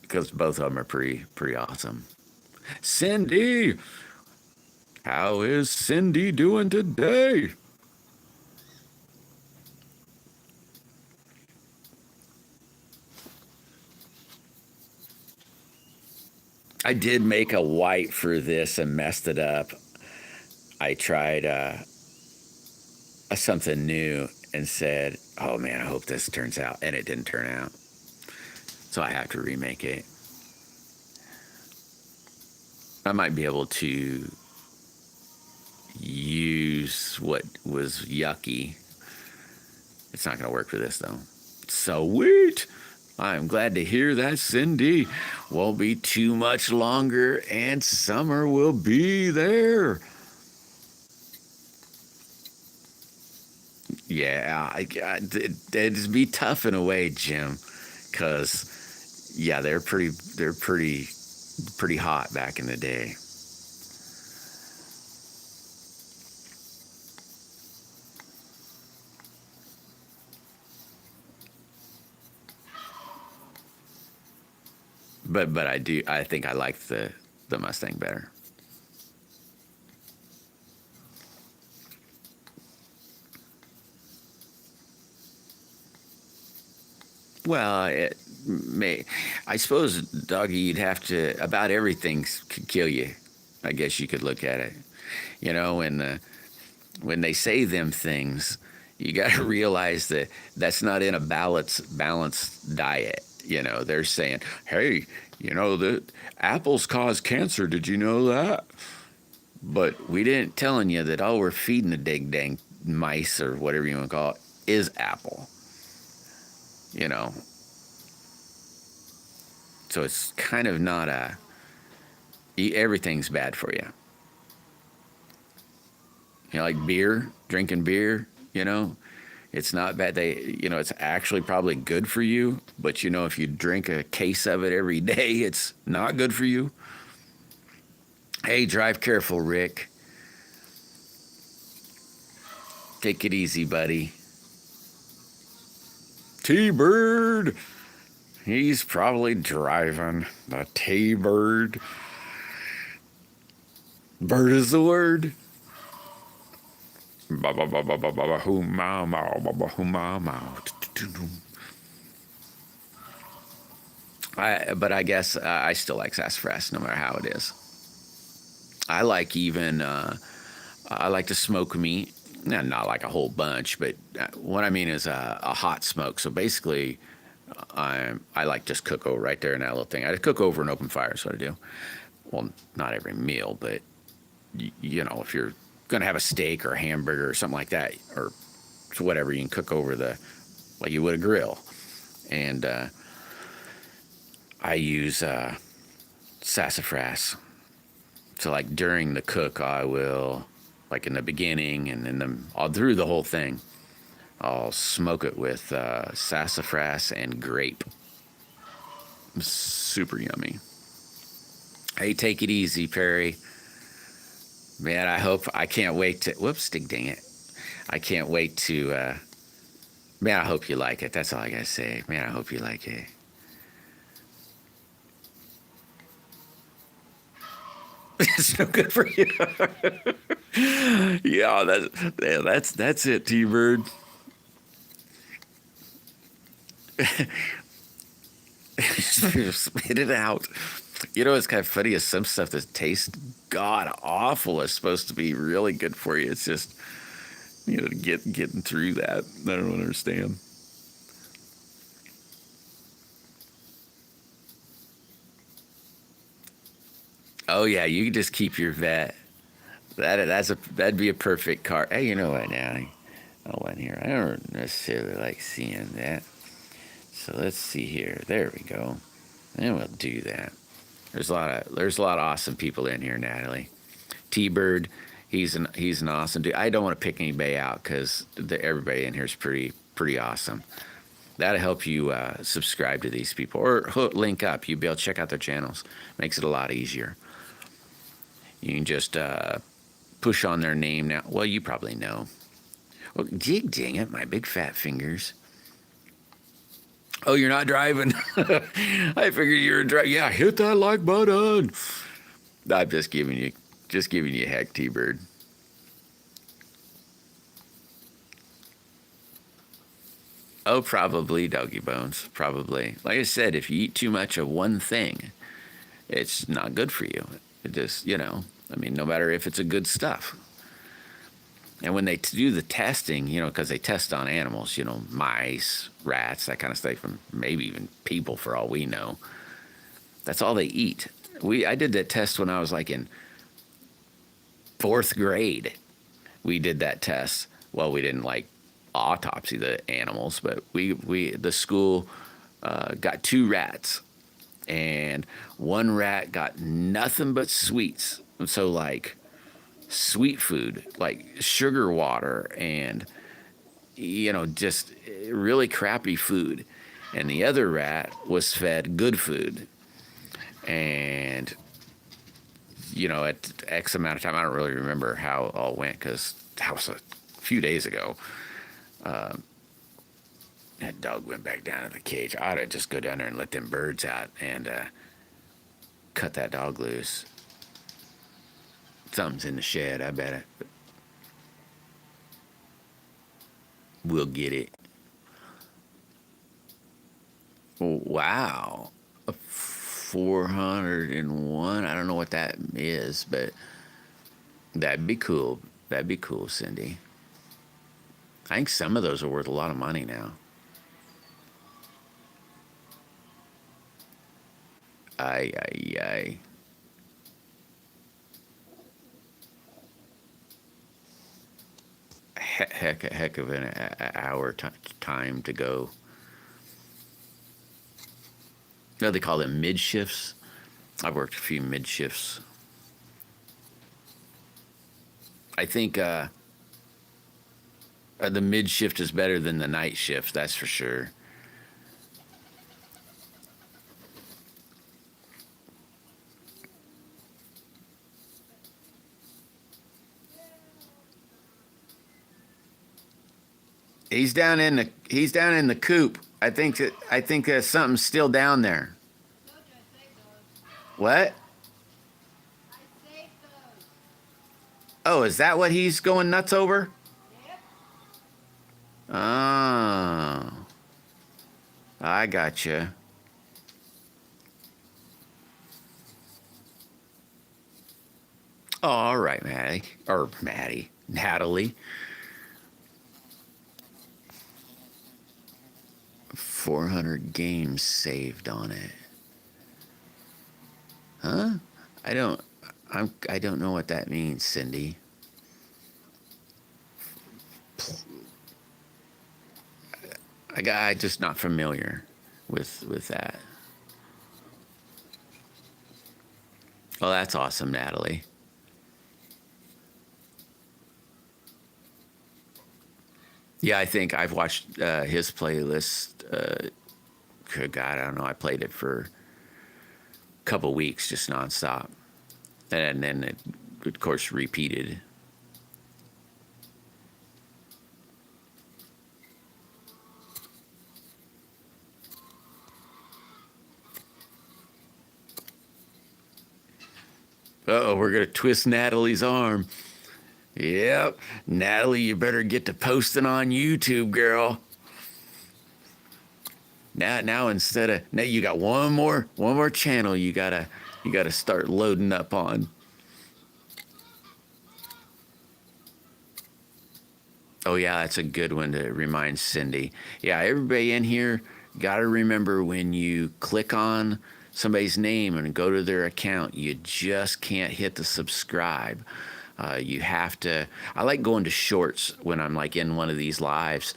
Because both of them are pretty awesome. Cindy, how is Cindy doing today? I did make a white for this and messed it up. I tried something new and said, oh man, I hope this turns out. And it didn't turn out. So I have to remake it. I might be able to use what was yucky. It's not going to work for this, though. Sweet. I'm glad to hear that, Cindy. Won't be too much longer, and summer will be there. Yeah, it'd be tough in a way, Jim, because yeah, they're pretty hot back in the day. But I think I like the Mustang better. Well, it may. I suppose, doggy, you'd have to. About everything could kill you. I guess you could look at it. You know, and when they say them things, you got to realize that that's not in a balanced diet. You know, they're saying, "Hey, you know the apples cause cancer. Did you know that?" But we didn't telling you that all we're feeding the dang mice or whatever you want to call it is apple. You know, so it's kind of not a. Everything's bad for you. You know, like beer, drinking beer. You know, it's not bad. It's actually probably good for you. But you know, if you drink a case of it every day, it's not good for you. Hey, drive careful, Rick. Take it easy, buddy. T-Bird. He's probably driving. The T-Bird. Bird is the word. But I guess I still like sassafras no matter how it is. I like I like to smoke meat. Not like a whole bunch, but what I mean is a hot smoke. So basically, I like just cook over right there in that little thing. I cook over an open fire is what I do. Well, not every meal, but you know, if you're gonna have a steak or a hamburger or something like that, or whatever, you can cook over like you would a grill. And I use sassafras. So like during the cook, I will, like in the beginning and then all through the whole thing, I'll smoke it with sassafras and grape. Super yummy. Hey, take it easy, Perry. Man, I can't wait to, whoops, dang it. I can't wait to, man, I hope you like it. That's all I gotta say. Man, I hope you like it. It's no good for you. Yeah, that's it, T-Bird. Spit it out. You know, it's kind of funny is some stuff that tastes god awful is supposed to be really good for you. It's just, you know, getting through that. I don't understand. Oh yeah, you can just keep your vet. That'd be a perfect car. Hey, you know what now? Oh, in here. I don't necessarily like seeing that. So let's see here. There we go. And we'll do that. There's a lot of awesome people in here, Natalie. T-Bird, he's an awesome dude. I don't want to pick anybody out because everybody in here is pretty awesome. That'll help you subscribe to these people or link up. You'll be able to check out their channels. Makes it a lot easier. You can just push on their name now. Well, you probably know. Well, dang it, my big fat fingers. Oh, you're not driving. I figured you were driving. Yeah, hit that like button. I'm just giving you heck, T-Bird. Oh, probably doggy bones. Probably. Like I said, if you eat too much of one thing, it's not good for you. It just, you know, I mean, no matter if it's a good stuff. And when they do the testing, you know, because they test on animals, you know, mice, rats, that kind of stuff, and maybe even people for all we know, that's all they eat. I did that test when I was like in 4th grade. We did that test. Well, we didn't like autopsy the animals, but the school got 2 rats, and one rat got nothing but sweets. So like sweet food, like sugar water and, you know, just really crappy food. And the other rat was fed good food. And, you know, at X amount of time, I don't really remember how it all went because that was a few days ago. That dog went back down to the cage. I ought to just go down there and let them birds out and cut that dog loose. Something's in the shed, I bet it. We'll get it. Wow. A 401. I don't know what that is, but that'd be cool. That'd be cool, Cindy. I think some of those are worth a lot of money now. Ay, ay, ay. Heck of an hour time to go. No, they call them mid shifts. I've worked a few mid shifts. I think the mid shift is better than the night shift. That's for sure. He's down in the coop. I think something's still down there. What? Oh, is that what he's going nuts over? Oh, I gotcha. Oh, all right, Natalie. 400 games saved on it. Huh? I don't. I don't know what that means, Cindy. I just not familiar with that. Well, that's awesome, Natalie. Yeah, I think I've watched his playlist. Good God, I don't know. I played it for a couple weeks, just nonstop, and then it, of course, repeated. Uh-oh, we're gonna twist Natalie's arm. Yep, Natalie, you better get to posting on YouTube, girl. Now instead of now you got one more channel you gotta start loading up on. Oh yeah, that's a good one to remind Cindy. Yeah, everybody in here gotta remember when you click on somebody's name and go to their account, you just can't hit the subscribe. You have to. I like going to shorts when I'm like in one of these lives,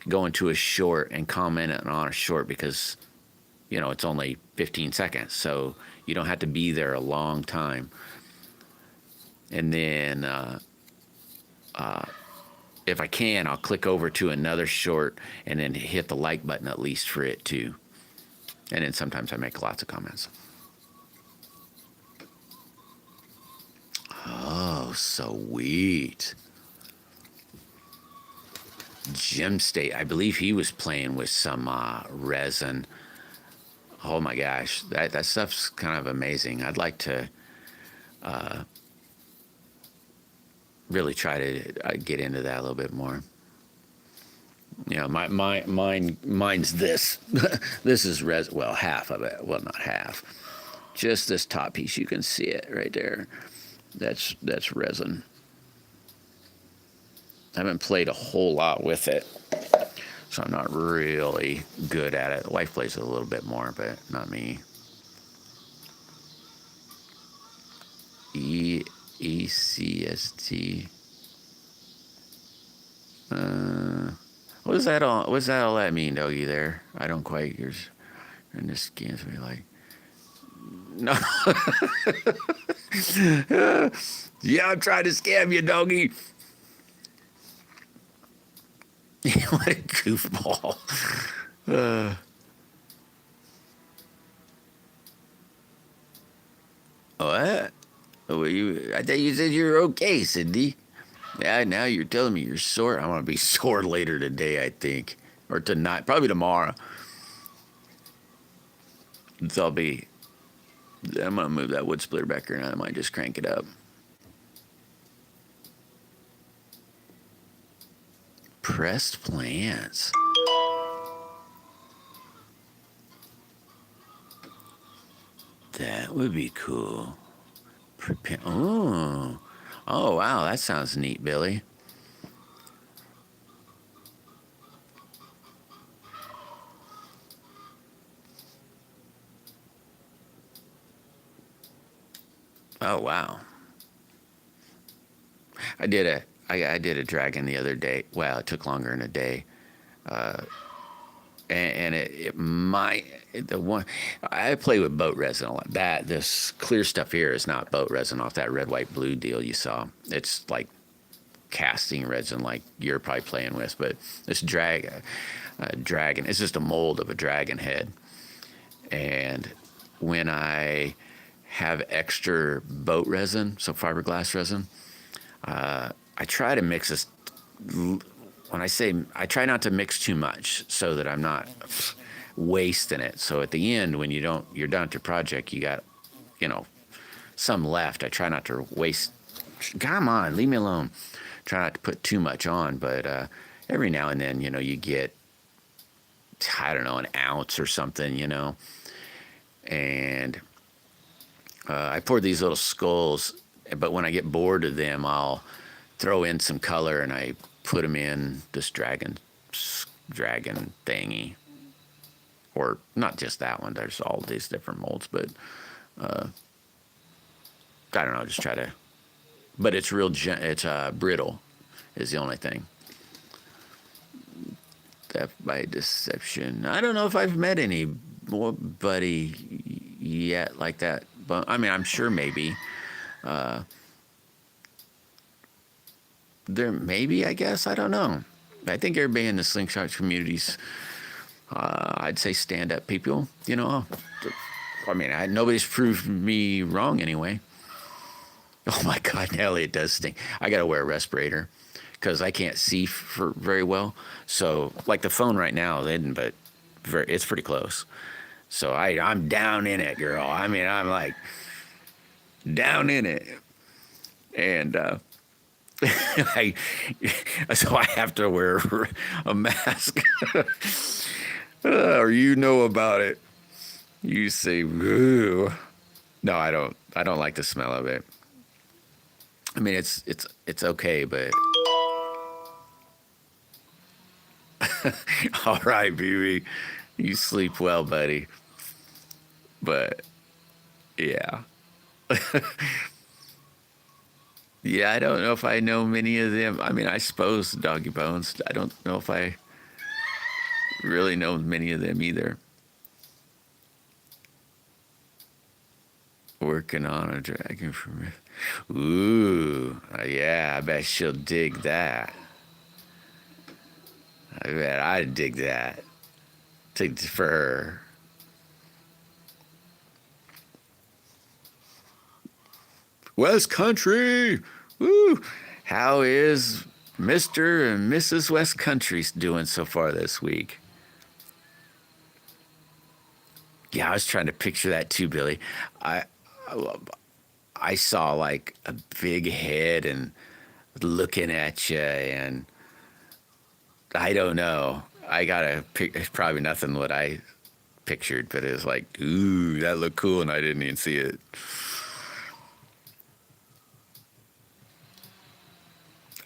going to a short and commenting on a short because, it's only 15 seconds, so you don't have to be there a long time. And then if I can, I'll click over to another short and then hit the like button at least for it too. And then sometimes I make lots of comments. Oh, sweet. Gem State, I believe he was playing with some resin. Oh my gosh, that stuff's kind of amazing. I'd like to really try to get into that a little bit more. Mine's this. This is resin. Well, half of it. Well, not half. Just this top piece. You can see it right there. That's resin. I haven't played a whole lot with it, so I'm not really good at it. Wife plays it a little bit more, but not me. ECST. What does that all that mean, Doggy? There, I don't quite. Yours, and this scans me like. No. Yeah, I'm trying to scam you, Doggy. What a goofball. What? I thought you said you were okay, Cindy. Yeah, now you're telling me you're sore. I'm gonna be sore later today, I think, or tonight, probably tomorrow. So I'm gonna move that wood splitter back here, and I might just crank it up. Pressed plants. That would be cool. Prepare. Oh, oh wow, that sounds neat, Billy. Oh wow. I did a dragon the other day. Well, it took longer than a day. And it might the one I play with boat resin a lot. That this clear stuff here is not boat resin off that red, white, blue deal you saw. It's like casting resin, like you're probably playing with. But this dragon, it's just a mold of a dragon head. And when I have extra boat resin, so fiberglass resin, I try to mix this. When I say I try not to mix too much so that I'm not wasting it. So at the end, when you're done with your project, you got, some left. I try not to waste. Come on, leave me alone. Try not to put too much on, but every now and then, you get, I don't know, an ounce or something, and I poured these little skulls, but when I get bored of them, I'll throw in some color and I put them in this dragon thingy, or not just that one. There's all these different molds, but I don't know. Just try to, but it's it's brittle, is the only thing. Theft by deception. I don't know if I've met anybody yet like that, but I mean, I'm sure maybe. There maybe, I guess, I don't know. I think everybody in the slingshot communities, I'd say stand-up people. I mean, nobody's proved me wrong anyway. Oh my God, Nelly, it does stink. I gotta wear a respirator because I can't see very well. So, like the phone right now, but it's pretty close. So I'm down in it, girl. I mean, I'm like down in it, and. So I have to wear a mask, or about it. You say, "Ooh." No, I don't. I don't like the smell of it. I mean, it's okay, but all right, BB, you sleep well, buddy. But yeah. Yeah, I don't know if I know many of them. I mean, I suppose Doggy Bones. I don't know if I really know many of them either. Working on a dragon for me. Ooh, yeah, I bet she'll dig that. I bet I'd dig that. For her. West Country! Woo! How is Mr. and Mrs. West Country doing so far this week? Yeah, I was trying to picture that too, Billy. I saw like a big head and looking at you, and I don't know. It's probably nothing what I pictured, but it was like, ooh, that looked cool, and I didn't even see it.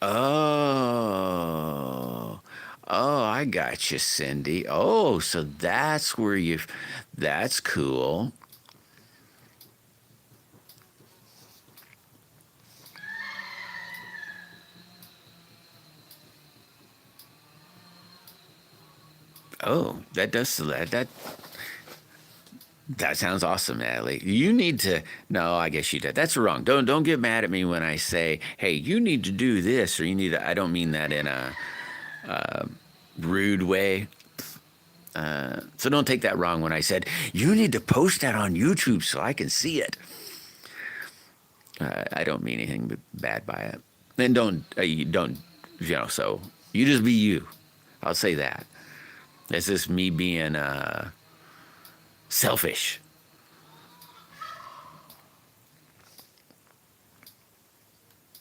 Oh, I got you, Cindy. Oh, so that's that's cool. Oh, that sounds awesome, Natalie. You need to. No, I guess you did. That's wrong. Don't get mad at me when I say, "Hey, you need to do this," or "You need to." I don't mean that in a rude way. So don't take that wrong when I said you need to post that on YouTube so I can see it. I don't mean anything bad by it. And you don't. So you just be you. I'll say that. This is me being selfish.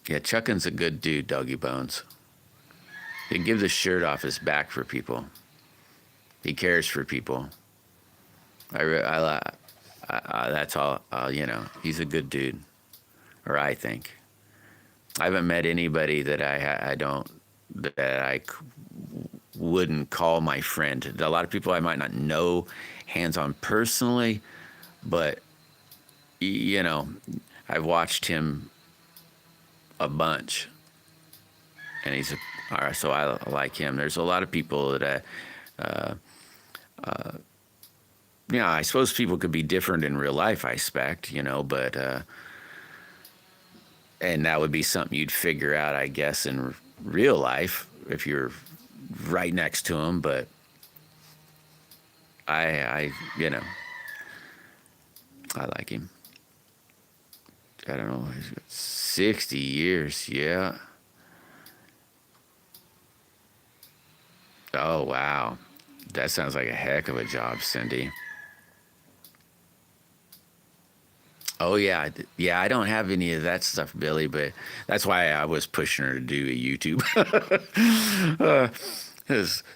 Yeah, Chuckin's a good dude, Doggy Bones. He gives his shirt off his back for people. He cares for people. I That's all. He's a good dude, or I think. I haven't met anybody that I wouldn't call my friend. A lot of people I might not know hands on personally, but I've watched him a bunch, and so I like him. There's a lot of people that I suppose people could be different in real life, I expect, but and that would be something you'd figure out, I guess, in real life if you're right next to him. But I like him. I don't know, he's got 60 years, yeah. Oh, wow. That sounds like a heck of a job, Cindy. Oh, yeah. Yeah, I don't have any of that stuff, Billy, but that's why I was pushing her to do a YouTube.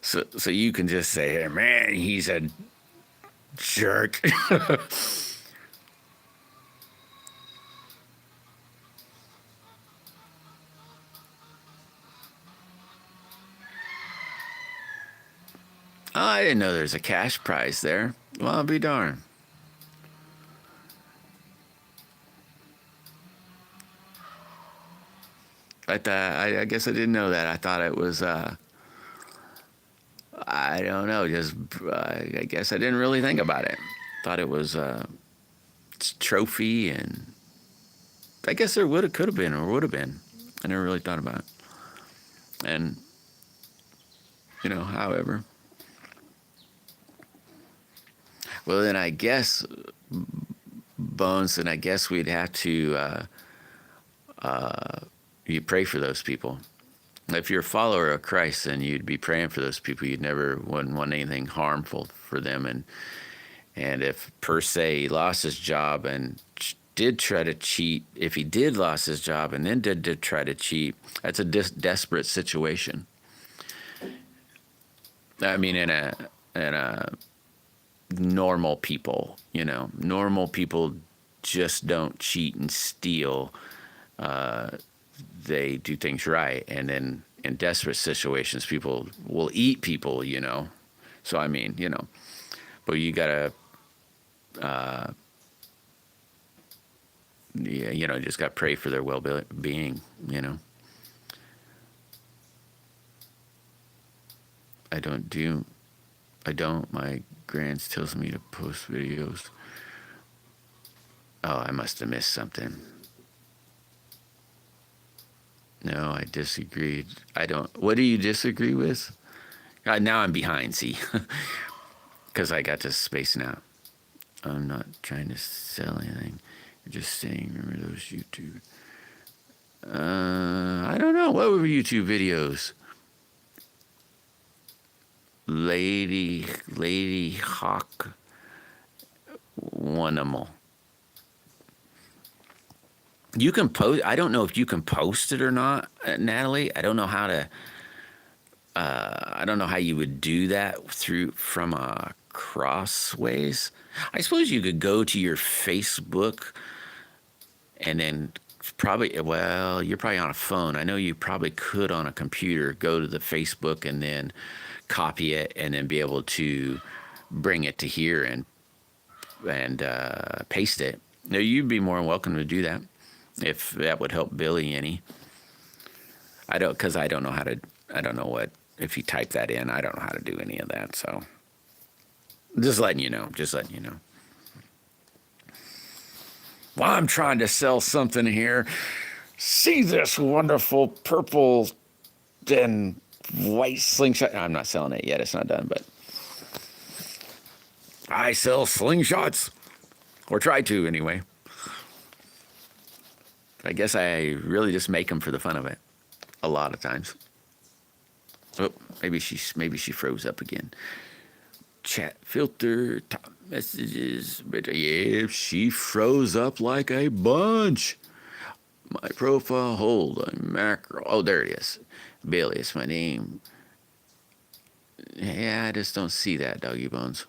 So you can just say, hey, man, he's a jerk. Oh, I didn't know there's a cash prize there. Well, I'll be darned. I guess I didn't know that. I thought it was, I don't know, just, I guess I didn't really think about it. Thought it was a trophy, and I guess there could have been, or would have been. I never really thought about it. And, however. Well, then I guess, Bones, then I guess we'd have to, you pray for those people. If you're a follower of Christ, then you'd be praying for those people. Wouldn't want anything harmful for them. And if per se he lost his job and did try to cheat, if he did lost his job and then did try to cheat, that's a desperate situation. I mean, in a normal people, normal people just don't cheat and steal. They do things right, and then in desperate situations, people will eat people, So I mean, but you gotta, just gotta pray for their well-being, I don't. My Grants tells me to post videos. Oh, I must have missed something. No, I disagreed. I don't. What do you disagree with? Now I'm behind, see? Because I got to spacing out. I'm not trying to sell anything. You're just saying, remember those YouTube. I don't know. What were YouTube videos? Lady Hawk Wanimal. You can post. I don't know if you can post it or not, Natalie. I don't know how to. I don't know how you would do that from Crossways. I suppose you could go to your Facebook, and then probably. Well, you're probably on a phone. I know you probably could on a computer go to the Facebook and then copy it, and then be able to bring it to here and paste it. Now, you'd be more than welcome to do that. If that would help Billy any. Because I don't know how to, I don't know what, if you type that in, I don't know how to do any of that, so. Just letting you know. Well, I'm trying to sell something here. See this wonderful purple and white slingshot. I'm not selling it yet, it's not done, but. I sell slingshots. Or try to, anyway. I guess I really just make them for the fun of it, a lot of times. Oh, maybe she froze up again. Chat filter, top messages. Yeah, she froze up like a bunch. My profile, hold on, macro. Oh, there it is. Bailey is my name. Yeah, I just don't see that, Doggy Bones.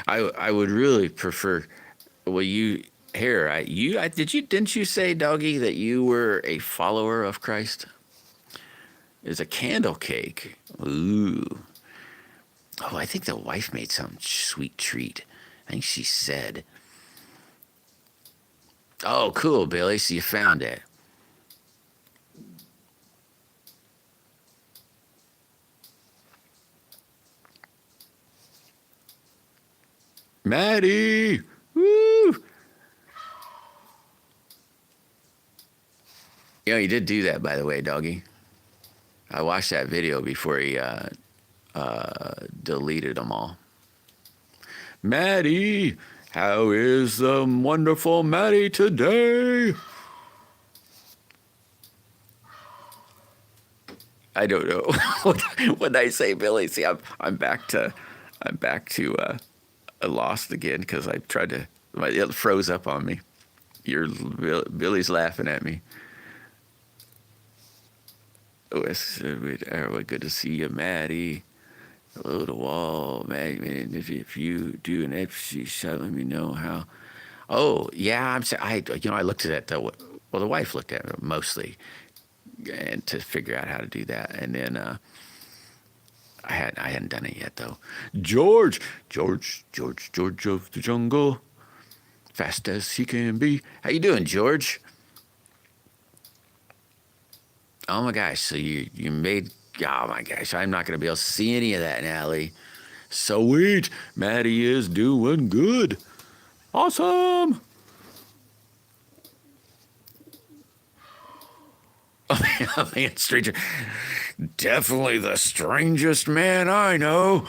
I would really prefer Well, didn't you say, doggy, that you were a follower of Christ? It's a candle cake. Ooh. Oh, I think the wife made some sweet treat. I think she said. Oh, cool, Billy. So you found it. Maddie! Woo! You know, he did do that, by the way, doggy. I watched that video before he deleted them all. Maddie! How is the wonderful Maddie today? I don't know. What did I say, Billy? See, I'm back to lost again because I tried to. It froze up on me. Billy's laughing at me. Oh, it's good to see you, Maddie. Hello to all, Maddie. Man, if you do an episode, shot, let me know how. Oh yeah, I looked at it. The wife looked at it mostly, and to figure out how to do that, and then I hadn't done it yet though. George of the jungle, fast as he can be. How you doing, George? Oh my gosh, so you made, oh my gosh, I'm not going to be able to see any of that, Natalie. Sweet, Maddie is doing good. Awesome. Oh man, stranger. Definitely the strangest man I know.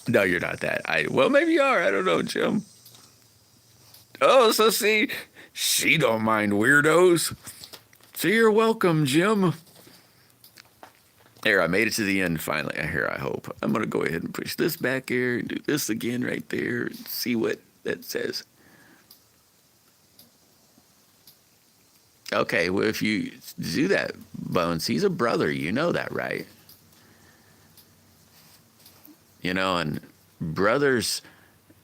No, you're not that. Well, maybe you are. I don't know, Jim. Oh, so see, she don't mind weirdos. So you're welcome, Jim. There, I made it to the end finally. Here, I hope. I'm going to go ahead and push this back here and do this again right there and see what that says. Okay, well, if you do that, Bones, he's a brother. You know that, right? You know, and brothers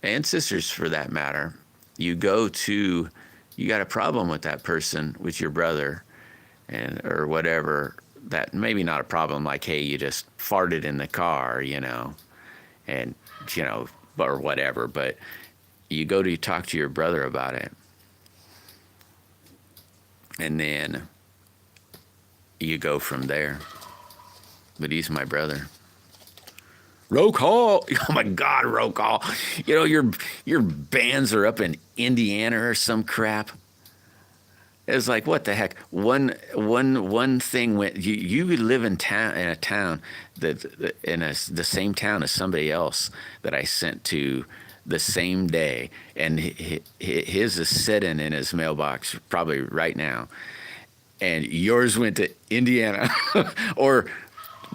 and sisters for that matter, you got a problem with that person, with your brother, or whatever, that maybe not a problem, like, hey, you just farted in the car, and, or whatever, but you go to talk to your brother about it, and then you go from there. But he's my brother. Roll call. Oh my God, roll call. Your bands are up in Indiana or some crap. It's like, what the heck? One thing went. You live in a town that in the same town as somebody else that I sent to the same day, and his is sitting in his mailbox probably right now, and yours went to Indiana or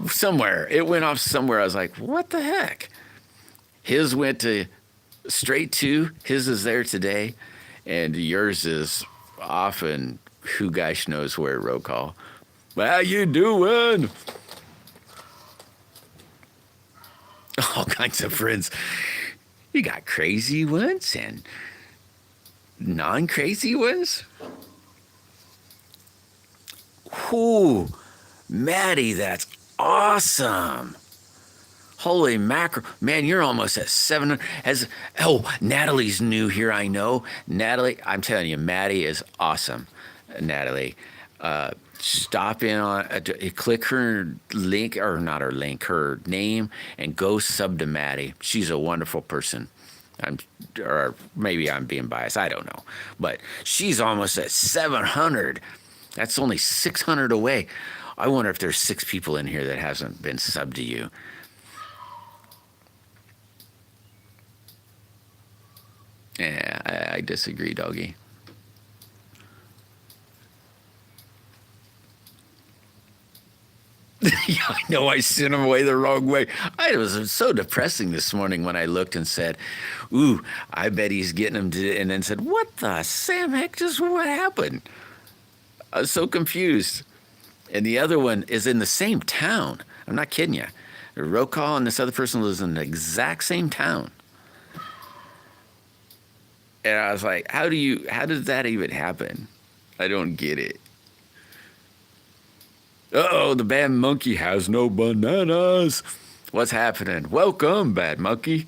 somewhere. It went off somewhere. I was like, what the heck? His went to straight to, his is there today, and yours is off in who gosh knows where. Roll call. How you doing? All kinds of friends. You got crazy ones and non-crazy ones. Ooh, Maddie, that's awesome. Holy mackerel. Man, you're almost at 700. Natalie's new here, I know. Natalie, I'm telling you, Maddie is awesome. Natalie, stop in on, click her link, or not her link, her name, and go sub to Maddie. She's a wonderful person. Or maybe I'm being biased. I don't know. But she's almost at 700. That's only 600 away. I wonder if there's 6 people in here that hasn't been subbed to you. Yeah, I disagree, doggy. Yeah, I know I sent him away the wrong way. It was so depressing this morning when I looked and said, ooh, I bet he's getting him to, and then said, what the Sam heck, just what happened? I was so confused. And the other one is in the same town. I'm not kidding you. The roll call and this other person lives in the exact same town. And I was like, how does that even happen? I don't get it. Uh-oh, the bad monkey has no bananas. What's happening? Welcome, bad monkey.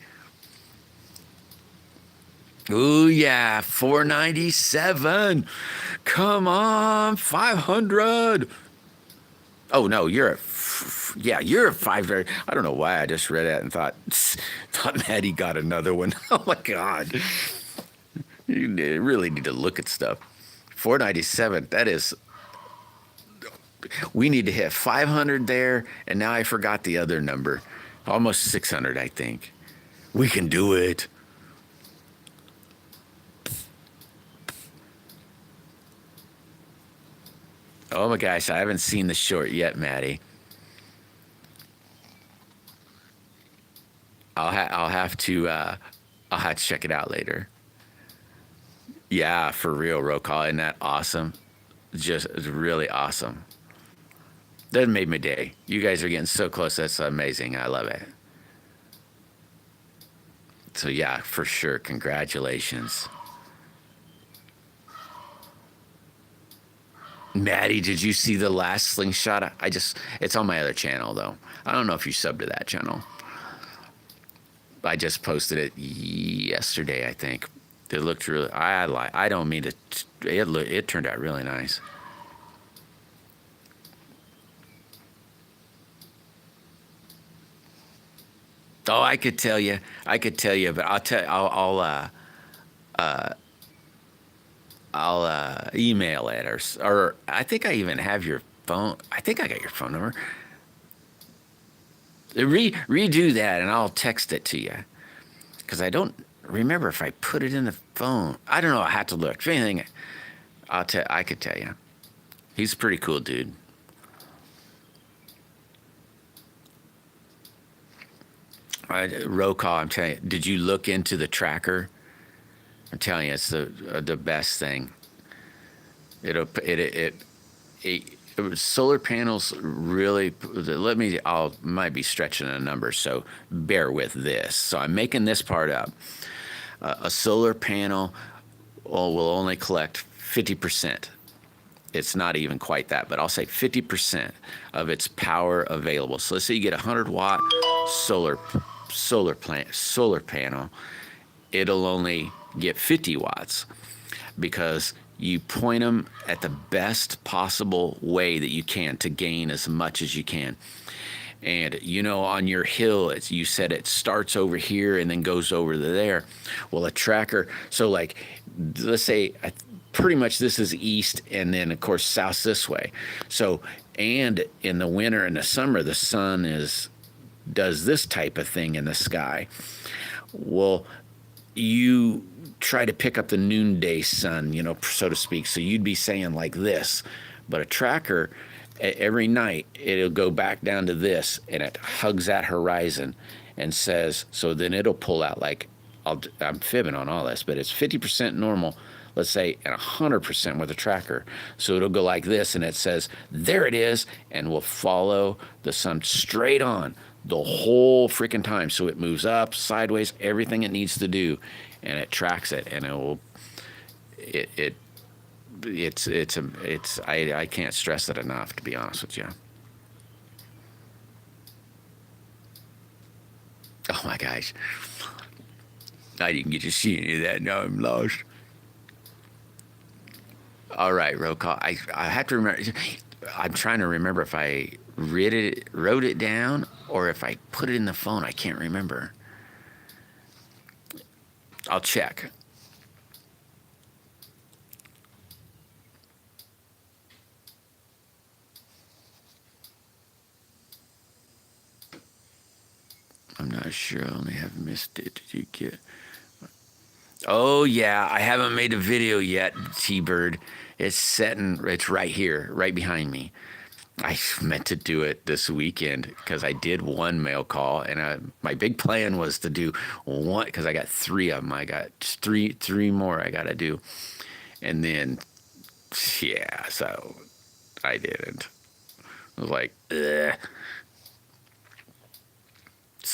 Ooh, yeah, 497. Come on, 500. Oh, no, you're at, you're at 500. I don't know why I just read that and thought Maddie got another one. Oh, my God. You really need to look at stuff. 497, that is, we need to hit 500 there, and now I forgot the other number. Almost 600, I think. We can do it. Oh my gosh, I haven't seen the short yet, Maddie. I'll have to check it out later. Yeah, for real, roll call. Isn't that awesome? Just it's really awesome. That made my day. You guys are getting so close. That's amazing. I love it. So yeah, for sure. Congratulations. Maddie, did you see the last slingshot? It's on my other channel though. I don't know if you subbed to that channel. I just posted it yesterday, I think. It looked really, I don't mean to, it turned out really nice. Oh, I could tell you, but I'll email it or I think I even have your phone. I think I got your phone number. Redo that and I'll text it to you because I don't remember if I put it in the phone. I don't know. I have to look. If anything, I could tell you. He's a pretty cool dude. Roll call. I'm telling you. Did you look into the tracker? I'm telling you, it's the best thing. Solar panels really. Might be stretching a number, so bear with this. So I'm making this part up. A solar panel will only collect 50%. It's not even quite that, but I'll say 50% of its power available. So let's say you get a 100-watt solar panel. It'll only get 50 watts because you point them at the best possible way that you can to gain as much as you can. And on your hill, you said it starts over here and then goes over to there. Well, a tracker, so like, let's say pretty much this is east and then of course south this way. So, and in the winter and the summer, the sun does this type of thing in the sky. Well, you try to pick up the noonday sun, so to speak. So you'd be saying like this, but a tracker, every night it'll go back down to this and it hugs that horizon and says, so then it'll pull out like, I'm fibbing on all this, but it's 50% normal, let's say, and 100% with a tracker. So it'll go like this and it says, there it is, and will follow the sun straight on the whole freaking time. So it moves up, sideways, everything it needs to do, and it tracks it, and I can't stress it enough, to be honest with you. Oh my gosh. I didn't get to see any of that. Now I'm lost. All right, roll call. I have to remember. I'm trying to remember if I wrote it down or if I put it in the phone. I can't remember. I'll check. I'm not sure. I only have missed it. Did you get? Oh yeah, I haven't made a video yet, T-Bird. It's right here, right behind me. I meant to do it this weekend because I did one mail call, and my big plan was to do one because I got 3 of them. I got three more I got to do, and then yeah, so I didn't. I was like, ugh.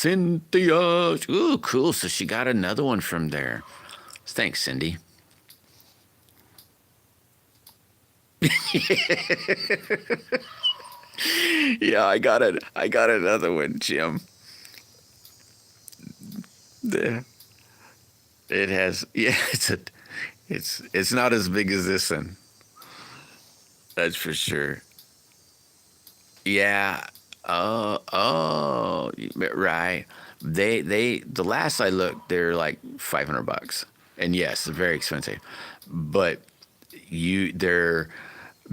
Cynthia. Ooh, cool. So she got another one from there. Thanks, Cindy. Yeah, I got it. I got another one, Jim. The- It has, yeah, it's not as big as this one. That's for sure. Yeah. Right. The last I looked, they're like $500, and yes, they're very expensive. But they're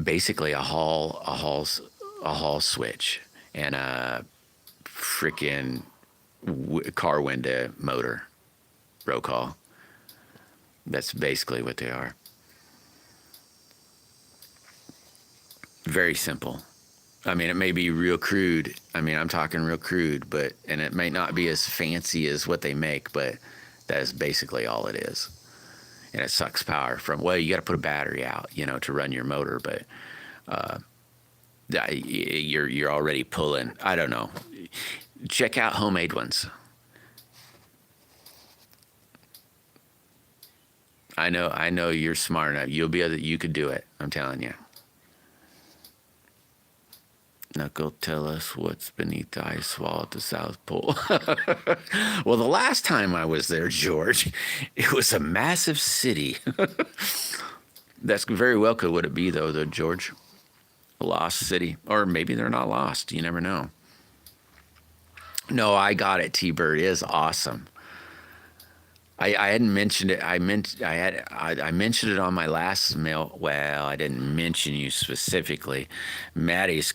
basically a hall switch and a freaking car window motor roll call. That's basically what they are. Very simple. I mean, it may be real crude. I mean, I'm talking real crude, and it may not be as fancy as what they make, but that is basically all it is. And it sucks power from, well, you got to put a battery out, to run your motor, but you're already pulling. I don't know. Check out homemade ones. I know you're smart enough. You could do it. I'm telling you. Knuckle, tell us what's beneath the ice wall at the South Pole. Well, the last time I was there, George, it was a massive city. That's very well could would it be though, George? A lost city, or maybe they're not lost. You never know. No, I got it. T-Bird is awesome. I hadn't mentioned it. I mentioned it on my last mail. Well, I didn't mention you specifically. Maddie's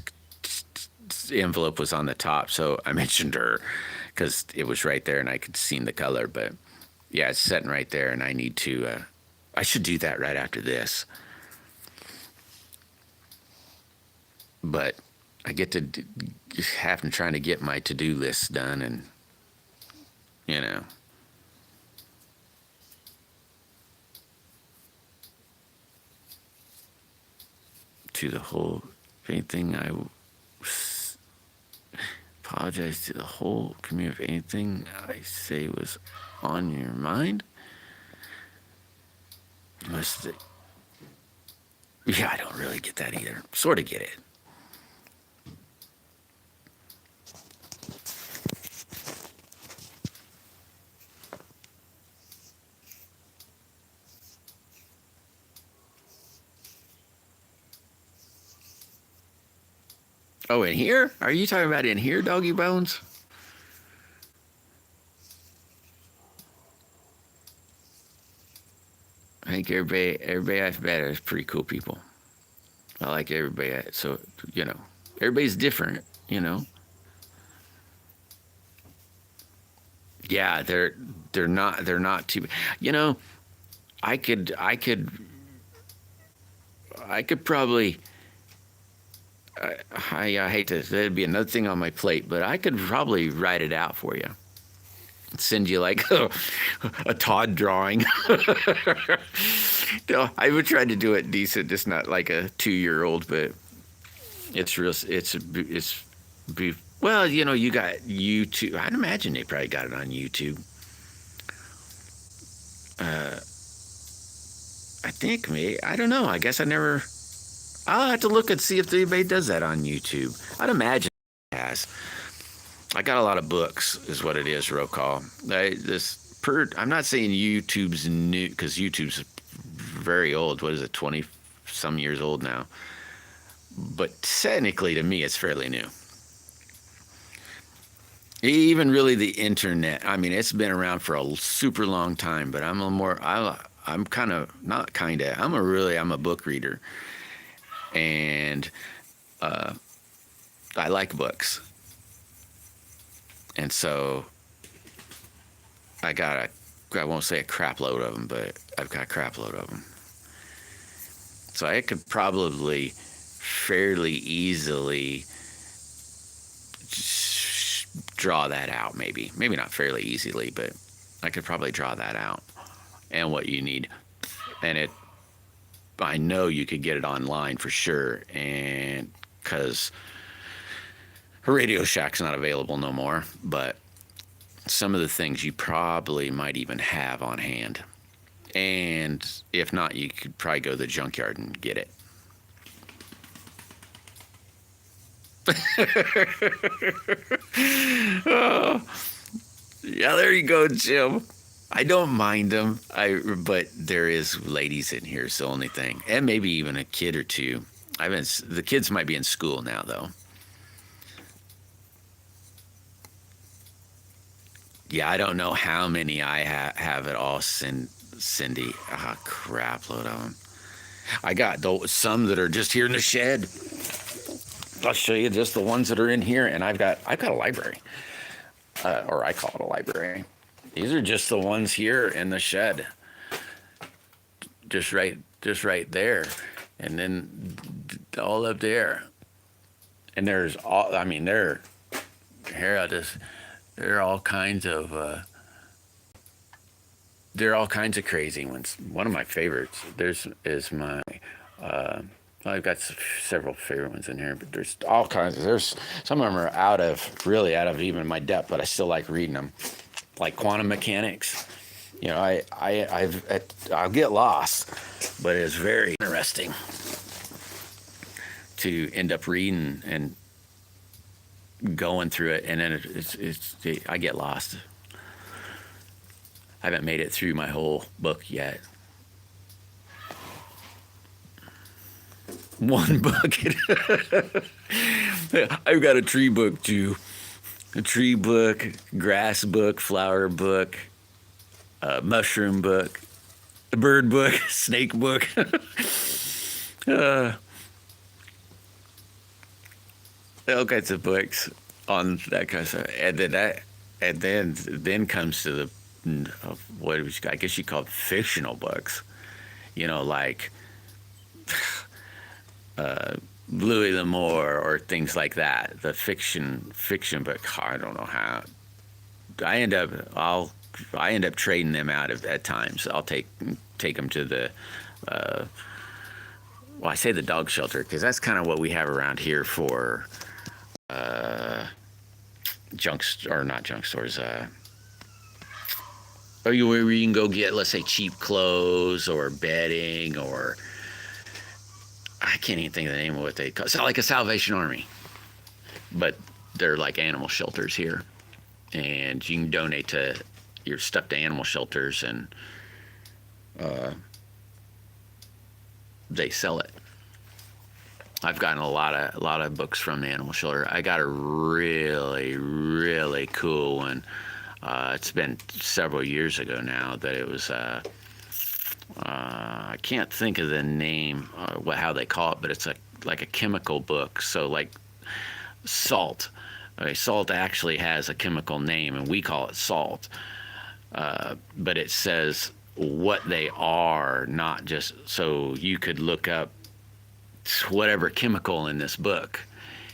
envelope was on the top, so I mentioned her because it was right there and I could see the color. But yeah, it's sitting right there, and I need to. I should do that right after this. But I get to have to trying to get my to-do list done, and to the whole anything I apologize to the whole community if anything I say was on your mind. Yeah, I don't really get that either. Sort of get it. Oh, in here? Are you talking about in here, Doggy Bones? I think everybody I've met is pretty cool people. I like everybody. So, everybody's different, Yeah, they're not too, I could probably, I hate to, that'd be another thing on my plate, but I could probably write it out for you. Send you like a Todd drawing. No, I would try to do it decent, just not like a 2-year-old, but it's real. Well, you got YouTube. I'd imagine they probably got it on YouTube. I think maybe, I don't know. I guess I'll have to look and see if anybody does that on YouTube. I'd imagine it has. I got a lot of books, is what it is, roll call. I'm not saying YouTube's new, because YouTube's very old. What is it, 20 some years old now? But technically, to me, it's fairly new. Even really the internet. I mean, it's been around for a super long time, but I'm kind of, not kind of, I'm a book reader. And I like books. And so I won't say a crap load of them, but I've got a crap load of them. So I could probably fairly easily draw that out, maybe not fairly easily, but I could probably draw that out and what you need. And I know you could get it online for sure, and because Radio Shack's not available no more, but some of the things you probably might even have on hand. And if not, you could probably go to the junkyard and get it. Oh, yeah, there you go, Jim. I don't mind them, but there is ladies in here. It's the only thing, and maybe even a kid or two. The kids might be in school now, though. Yeah, I don't know how many I have at all, Cindy. Ah, crap load of them. I got some that are just here in the shed. I'll show you just the ones that are in here, and I've got a library, or I call it a library. These are just the ones here in the shed, just right there, and then all up there. And there's all. I mean, they're all kinds of. There are all kinds of crazy ones. One of my favorites is my. Well, I've got several favorite ones in here, but there's all kinds. There's some of them are really out of even my depth, but I still like reading them. Like quantum mechanics. You know, I'll get lost, but it's very interesting to end up reading and going through it, and then I get lost. I haven't made it through my whole book yet. One bucket. I've got a tree book too. A tree book, grass book, flower book, mushroom book, a bird book, snake book. All kinds of books on that kind of stuff. And then comes to the what I guess you call it fictional books. You know, like Louis L'Amour or things like that. The fiction book. I don't know how. I end up trading them out at times. I'll take them to the. Well, I say the dog shelter because that's kind of what we have around here for not junk stores. Where you can go get, let's say, cheap clothes or bedding or. I can't even think of the name of what they call it. It's like a Salvation Army, but they're like animal shelters here, and you can donate to your stuff to animal shelters, and they sell it. I've gotten a lot of books from the animal shelter. I got a really, really cool one. It's been several years ago now that it was. I can't think of the name, how they call it, but it's like a chemical book. So like salt. Okay, salt actually has a chemical name, and we call it salt. But it says what they are, not just so you could look up whatever chemical in this book,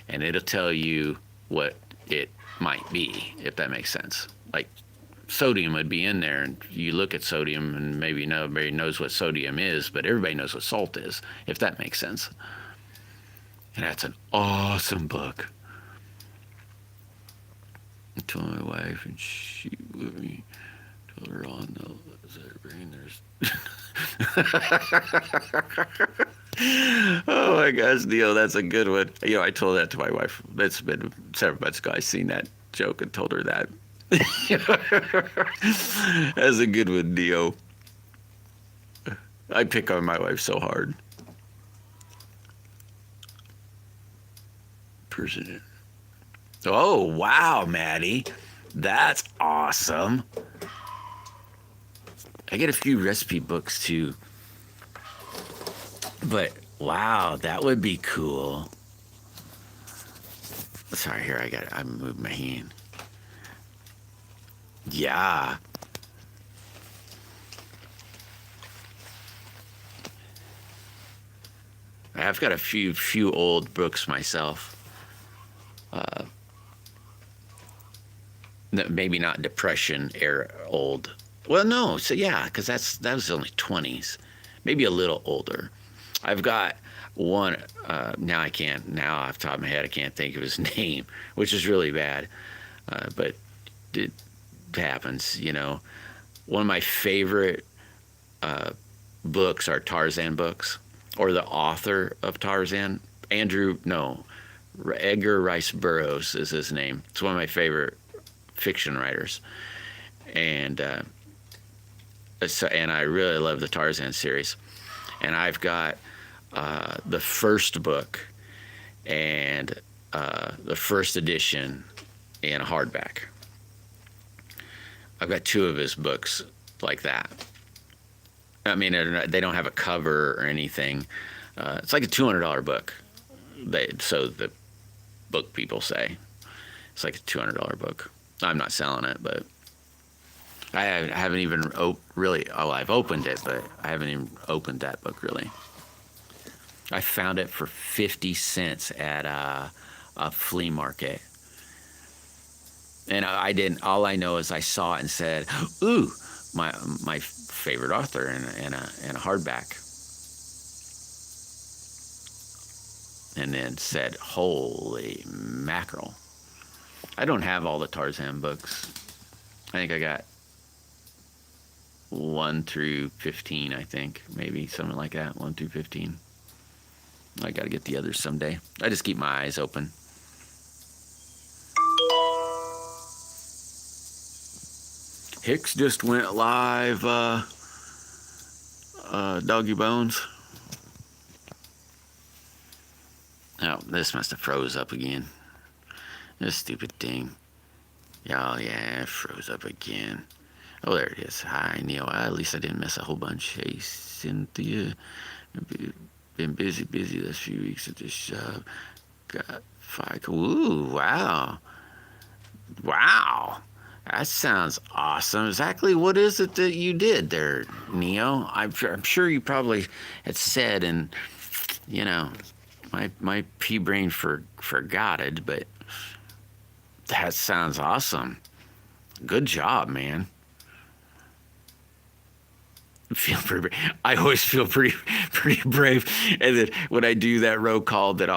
and it'll tell you what it might be, if that makes sense. Like sodium would be in there, and you look at sodium, and maybe nobody knows what sodium is, but everybody knows what salt is, if that makes sense. And that's an awesome book. I told my wife, and she with me, told her on the brain there's. Oh my gosh, Neil, that's a good one. You know, I told that to my wife. It's been several months ago. I seen that joke and told her that. That's a good one, Neo. I pick on my wife so hard. Person. Oh, wow, Maddie. That's awesome. I get a few recipe books too. But wow, that would be cool. Sorry, here I moved my hand. Yeah. I've got a few old books myself. Maybe not Depression era old. Well, no. So yeah, because that was only 20s, maybe a little older. I've got one. Now off the top of my head, I can't think of his name, which is really bad. But happens, One of my favorite books are Tarzan books, or the author of Tarzan, Edgar Rice Burroughs is his name. It's one of my favorite fiction writers, and and I really love the Tarzan series. And I've got the first book and the first edition in hardback. I've got 2 of his books like that. I mean, they don't have a cover or anything. It's like a $200 book. So the book people say it's like a $200 book. I'm not selling it, but I haven't even really. Oh, I've opened it, but I haven't even opened that book really. I found it for 50 cents at a flea market, and I didn't. All I know is I saw it and said, "Ooh, my favorite author in a hardback," and then said, "Holy mackerel!" I don't have all the Tarzan books. I think I got 1 through 15. I think maybe something like that. 1 through 15. I got to get the others someday. I just keep my eyes open. Hicks just went live. Doggy Bones. Oh, this must have froze up again. This stupid thing. Oh, yeah, it froze up again. Oh, there it is. Hi, Neil. At least I didn't miss a whole bunch. Hey, Cynthia. Been busy this few weeks at this job. Got 5. Ooh, wow. Wow. That sounds awesome. Exactly what is it that you did there, Neo? I'm sure you probably had said, and, my pea brain forgot it, but that sounds awesome. Good job, man. I always feel pretty brave, and then when I do that roll call, that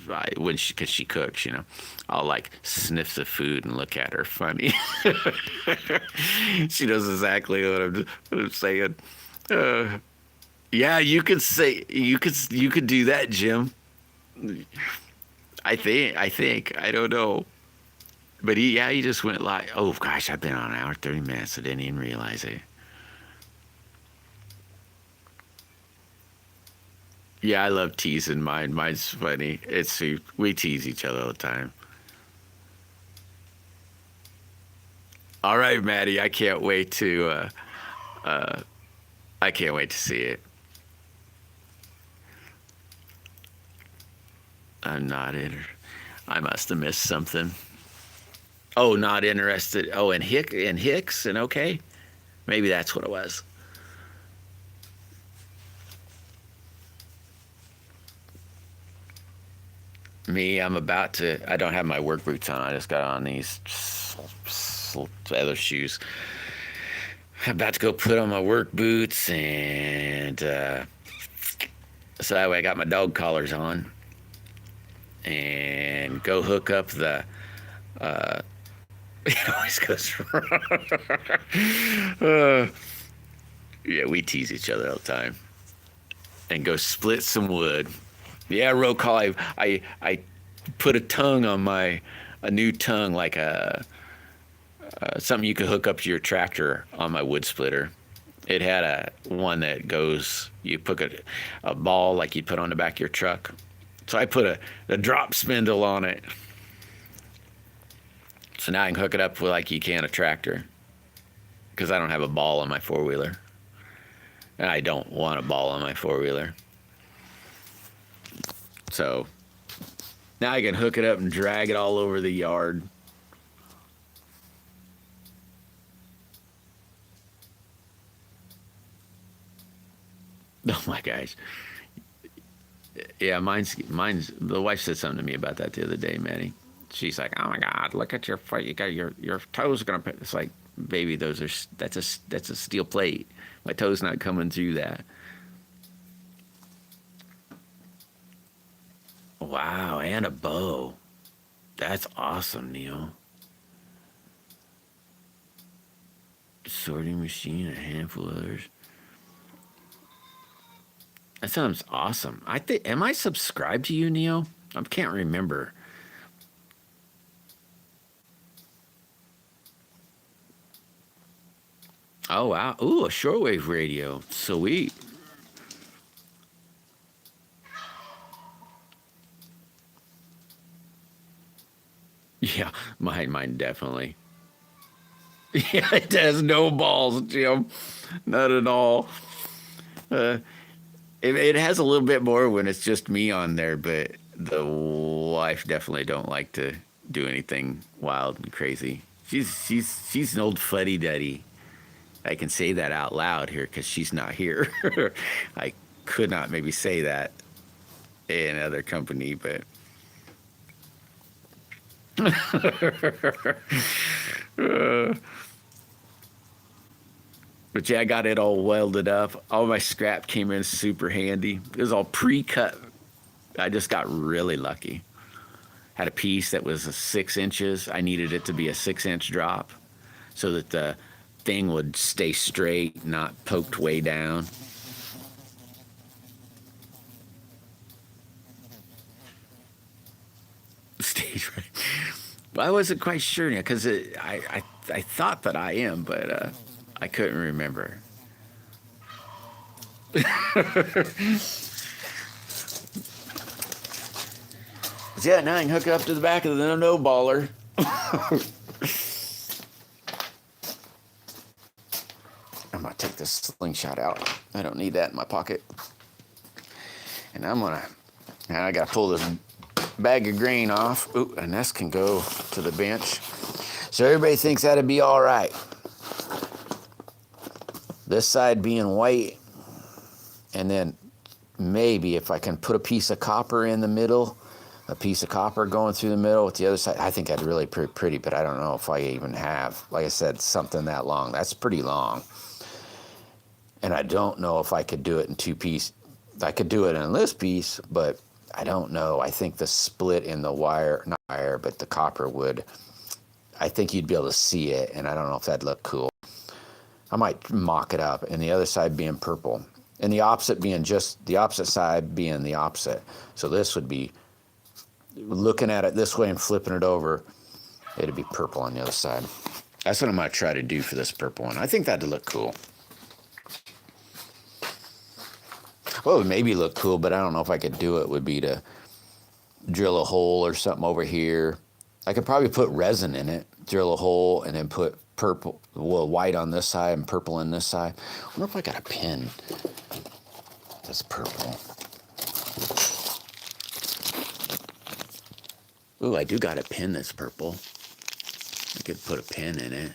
because she cooks, I'll sniff the food and look at her funny. She knows exactly what I'm saying. Yeah, you could do that, Jim. I think I don't know, but he just went like, oh gosh, I've been on an hour 30 minutes. I didn't even realize it. Yeah, I love teasing mine. Mine's funny. We tease each other all the time. All right, Maddie, I can't wait to see it. I'm not in. I must have missed something. Oh, not interested. Oh, and Hicks and okay, maybe that's what it was. Me, I don't have my work boots on. I just got on these other shoes. I'm about to go put on my work boots, and so that way I got my dog collars on, and go hook up the. It always goes wrong. Yeah, we tease each other all the time, and go split some wood. Yeah, roll call. I put a tongue on a new tongue, like something you could hook up to your tractor on my wood splitter. It had a one that goes, you put a ball like you put on the back of your truck. So I put a drop spindle on it. So now I can hook it up with like you can a tractor, because I don't have a ball on my 4-wheeler. And I don't want a ball on my 4-wheeler. So now I can hook it up and drag it all over the yard. Oh my gosh. Yeah, mine's. The wife said something to me about that the other day, Maddie. She's like, "Oh my God, look at your foot. You got your toes are gonna." It's like, baby, that's a steel plate. My toes not coming through that. Wow, and a bow. That's awesome, Neil. sorting machine, a handful of others. That sounds awesome. I think, am I subscribed to you, Neil? I can't remember. Oh wow! Ooh, a shortwave radio. Sweet. Yeah, mine definitely. Yeah, it has no balls, Jim. Not at all. Uh, it has a little bit more when it's just me on there, but the wife definitely don't like to do anything wild and crazy. She's an old fuddy duddy. I can say that out loud here because she's not here. I could not maybe say that in other company, but but yeah, I got it all welded up. All my scrap came in super handy. It was all pre-cut. I just got really lucky. Had a piece that was 6 inches. I needed it to be a 6-inch drop so that the thing would stay straight, not poked way down. Stage right. I wasn't quite sure because I thought that I am, but I couldn't remember. Yeah, now I can hook it up to the back of the no baller. I'm gonna take this slingshot out. I don't need that in my pocket. And I gotta pull this bag of grain off. Ooh, and this can go to the bench. So everybody thinks that'd be all right. This side being white, and then maybe if I can put a piece of copper in the middle, a piece of copper going through the middle with the other side, I think that'd really pretty, but I don't know if I even have, like I said, something that long. That's pretty long. And I don't know if I could do it in 2 pieces. I could do it in this piece, but I don't know. I think the split in the wire, not wire, but the copper would, I think you'd be able to see it, and I don't know if that'd look cool. I might mock it up, and the other side being purple, and the opposite being just the opposite side being the opposite. So this would be looking at it this way and flipping it over. It'd be purple on the other side. That's what I'm gonna try to do for this purple one. I think that'd look cool. Well, it would maybe look cool, but I don't know if I could do it. Would be to drill a hole or something over here. I could probably put resin in it, drill a hole, and then put purple, well, white on this side and purple on this side. I wonder if I got a pin that's purple. Ooh, I do got a pin that's purple. I could put a pin in it.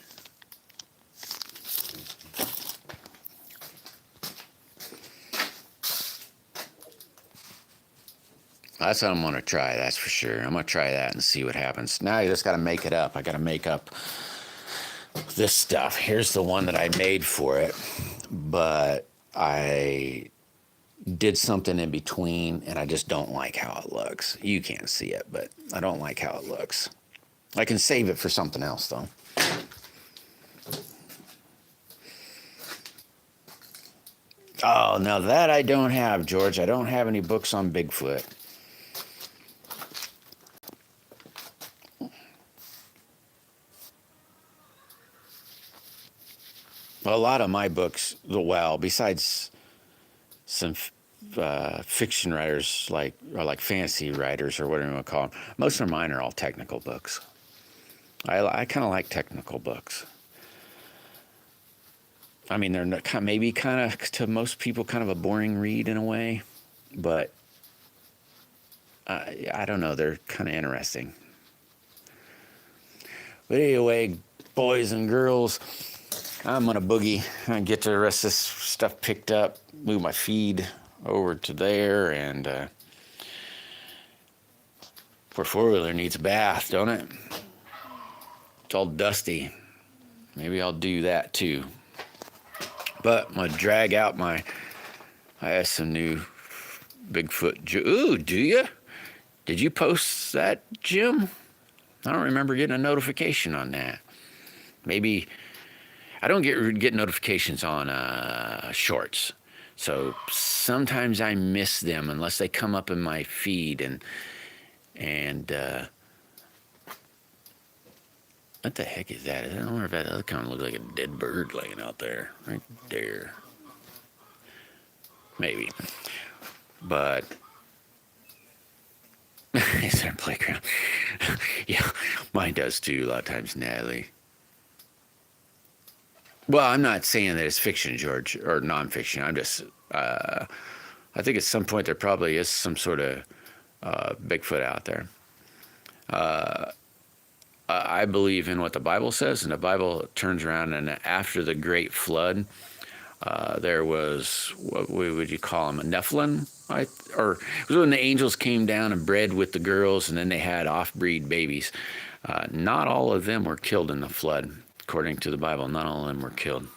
That's what I'm gonna try, that's for sure. I'm gonna try that and see what happens. Now you just gotta make it up. I gotta make up this stuff. Here's the one that I made for it, but I did something in between and I just don't like how it looks. You can't see it, but I don't like how it looks. I can save it for something else though. Oh, now that I don't have, George. I don't have any books on Bigfoot. Well, a lot of my books, well, besides some fiction writers like fantasy writers or whatever you want to call them, most of mine are all technical books. I kind of like technical books. I mean, they're maybe kind of, to most people, kind of a boring read in a way, but I don't know, they're kind of interesting. But anyway, boys and girls, I'm gonna boogie and get the rest of this stuff picked up, move my feed over to there, and poor four-wheeler needs a bath, don't it? It's all dusty. Maybe I'll do that too. But I'm gonna drag out I have some new Bigfoot. Ooh, do you? Did you post that, Jim? I don't remember getting a notification on that. Maybe I don't get notifications on shorts, so sometimes I miss them unless they come up in my feed. And what the heck is that? I don't know if that other kind of looks like a dead bird laying out there, right there. Maybe, but it's our playground. Yeah, mine does too. A lot of times, Natalie. Well, I'm not saying that it's fiction, George, or nonfiction. I'm just, I think at some point there probably is some sort of Bigfoot out there. I believe in what the Bible says, and the Bible turns around and after the great flood, there was, what would you call them, a Nephilim? Or it was when the angels came down and bred with the girls, and then they had off-breed babies. Not all of them were killed in the flood, according to the Bible. Not all of them were killed.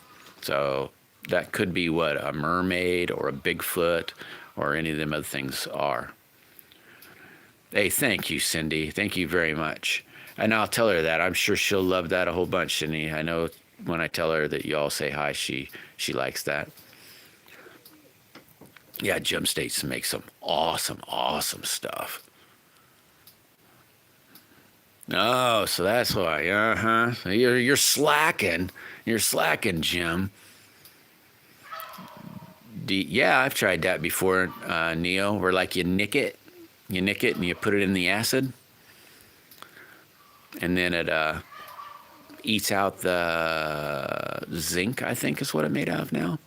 So that could be what a mermaid or a Bigfoot or any of them other things are. Hey, thank you, Cindy. Thank you very much. And I'll tell her that. I'm sure she'll love that a whole bunch, Cindy. I know when I tell her that you all say hi, she likes that. Yeah, Gem States make some awesome stuff. Oh, so that's why. You're slacking. You're slacking, Jim. Yeah, I've tried that before, Neo, where like you nick it and you put it in the acid, and then it eats out the zinc, I think is what it made out of now.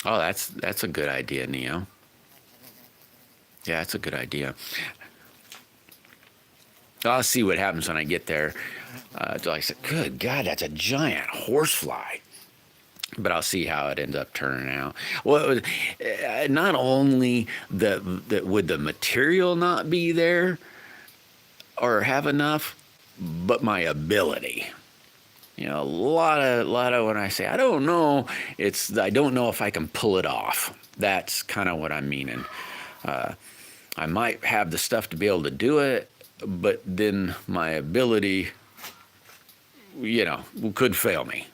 Oh, that's a good idea, Neo. Yeah, that's a good idea. I'll see what happens when I get there. Like I said, good God, that's a giant horsefly. But I'll see how it ends up turning out. Well, not only would the material not be there or have enough, but my ability. You know, a lot of when I say I don't know, it's I don't know if I can pull it off. That's kind of what I'm meaning. I might have the stuff to be able to do it, but then my ability, could fail me.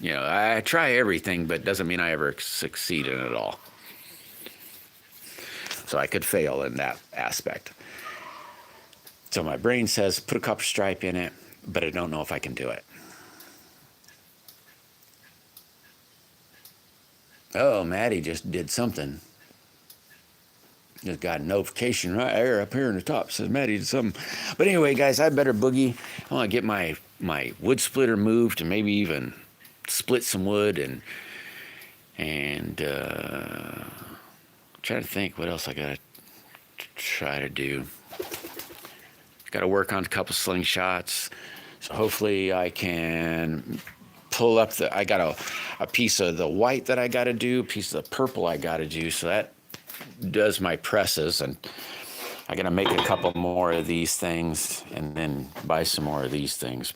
I try everything, but doesn't mean I ever succeed in it all. So I could fail in that aspect. So my brain says, put a copper stripe in it, but I don't know if I can do it. Oh, Maddie just did something. Just got a notification right there up here in the top. Says Maddie did something. But anyway, guys, I better boogie. I want to get my wood splitter moved and maybe even split some wood and try to think what else I got to try to do. Got to work on a couple slingshots. So hopefully I can pull up I got a piece of the white that I got to do, a piece of the purple I got to do. So that does my presses, and I got to make a couple more of these things and then buy some more of these things.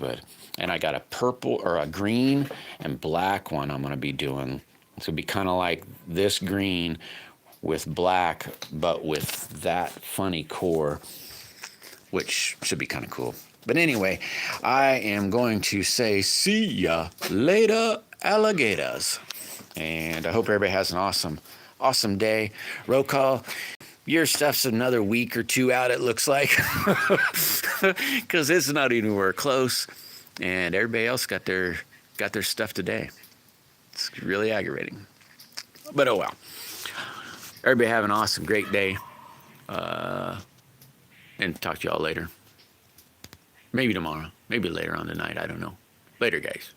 And I got a purple or a green and black one I'm going to be doing. It's going to be kind of like this green with black, but with that funny core, which should be kind of cool. But anyway, I am going to say, see ya later, alligators. And I hope everybody has an awesome day. Roll call. Your stuff's another week or two out, it looks like, because it's not anywhere close. And everybody else got their stuff today. It's really aggravating. But oh well. Everybody have an awesome, great day. And talk to y'all later. Maybe tomorrow. Maybe later on tonight. I don't know. Later, guys.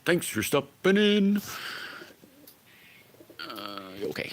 Thanks for stopping in. Okay.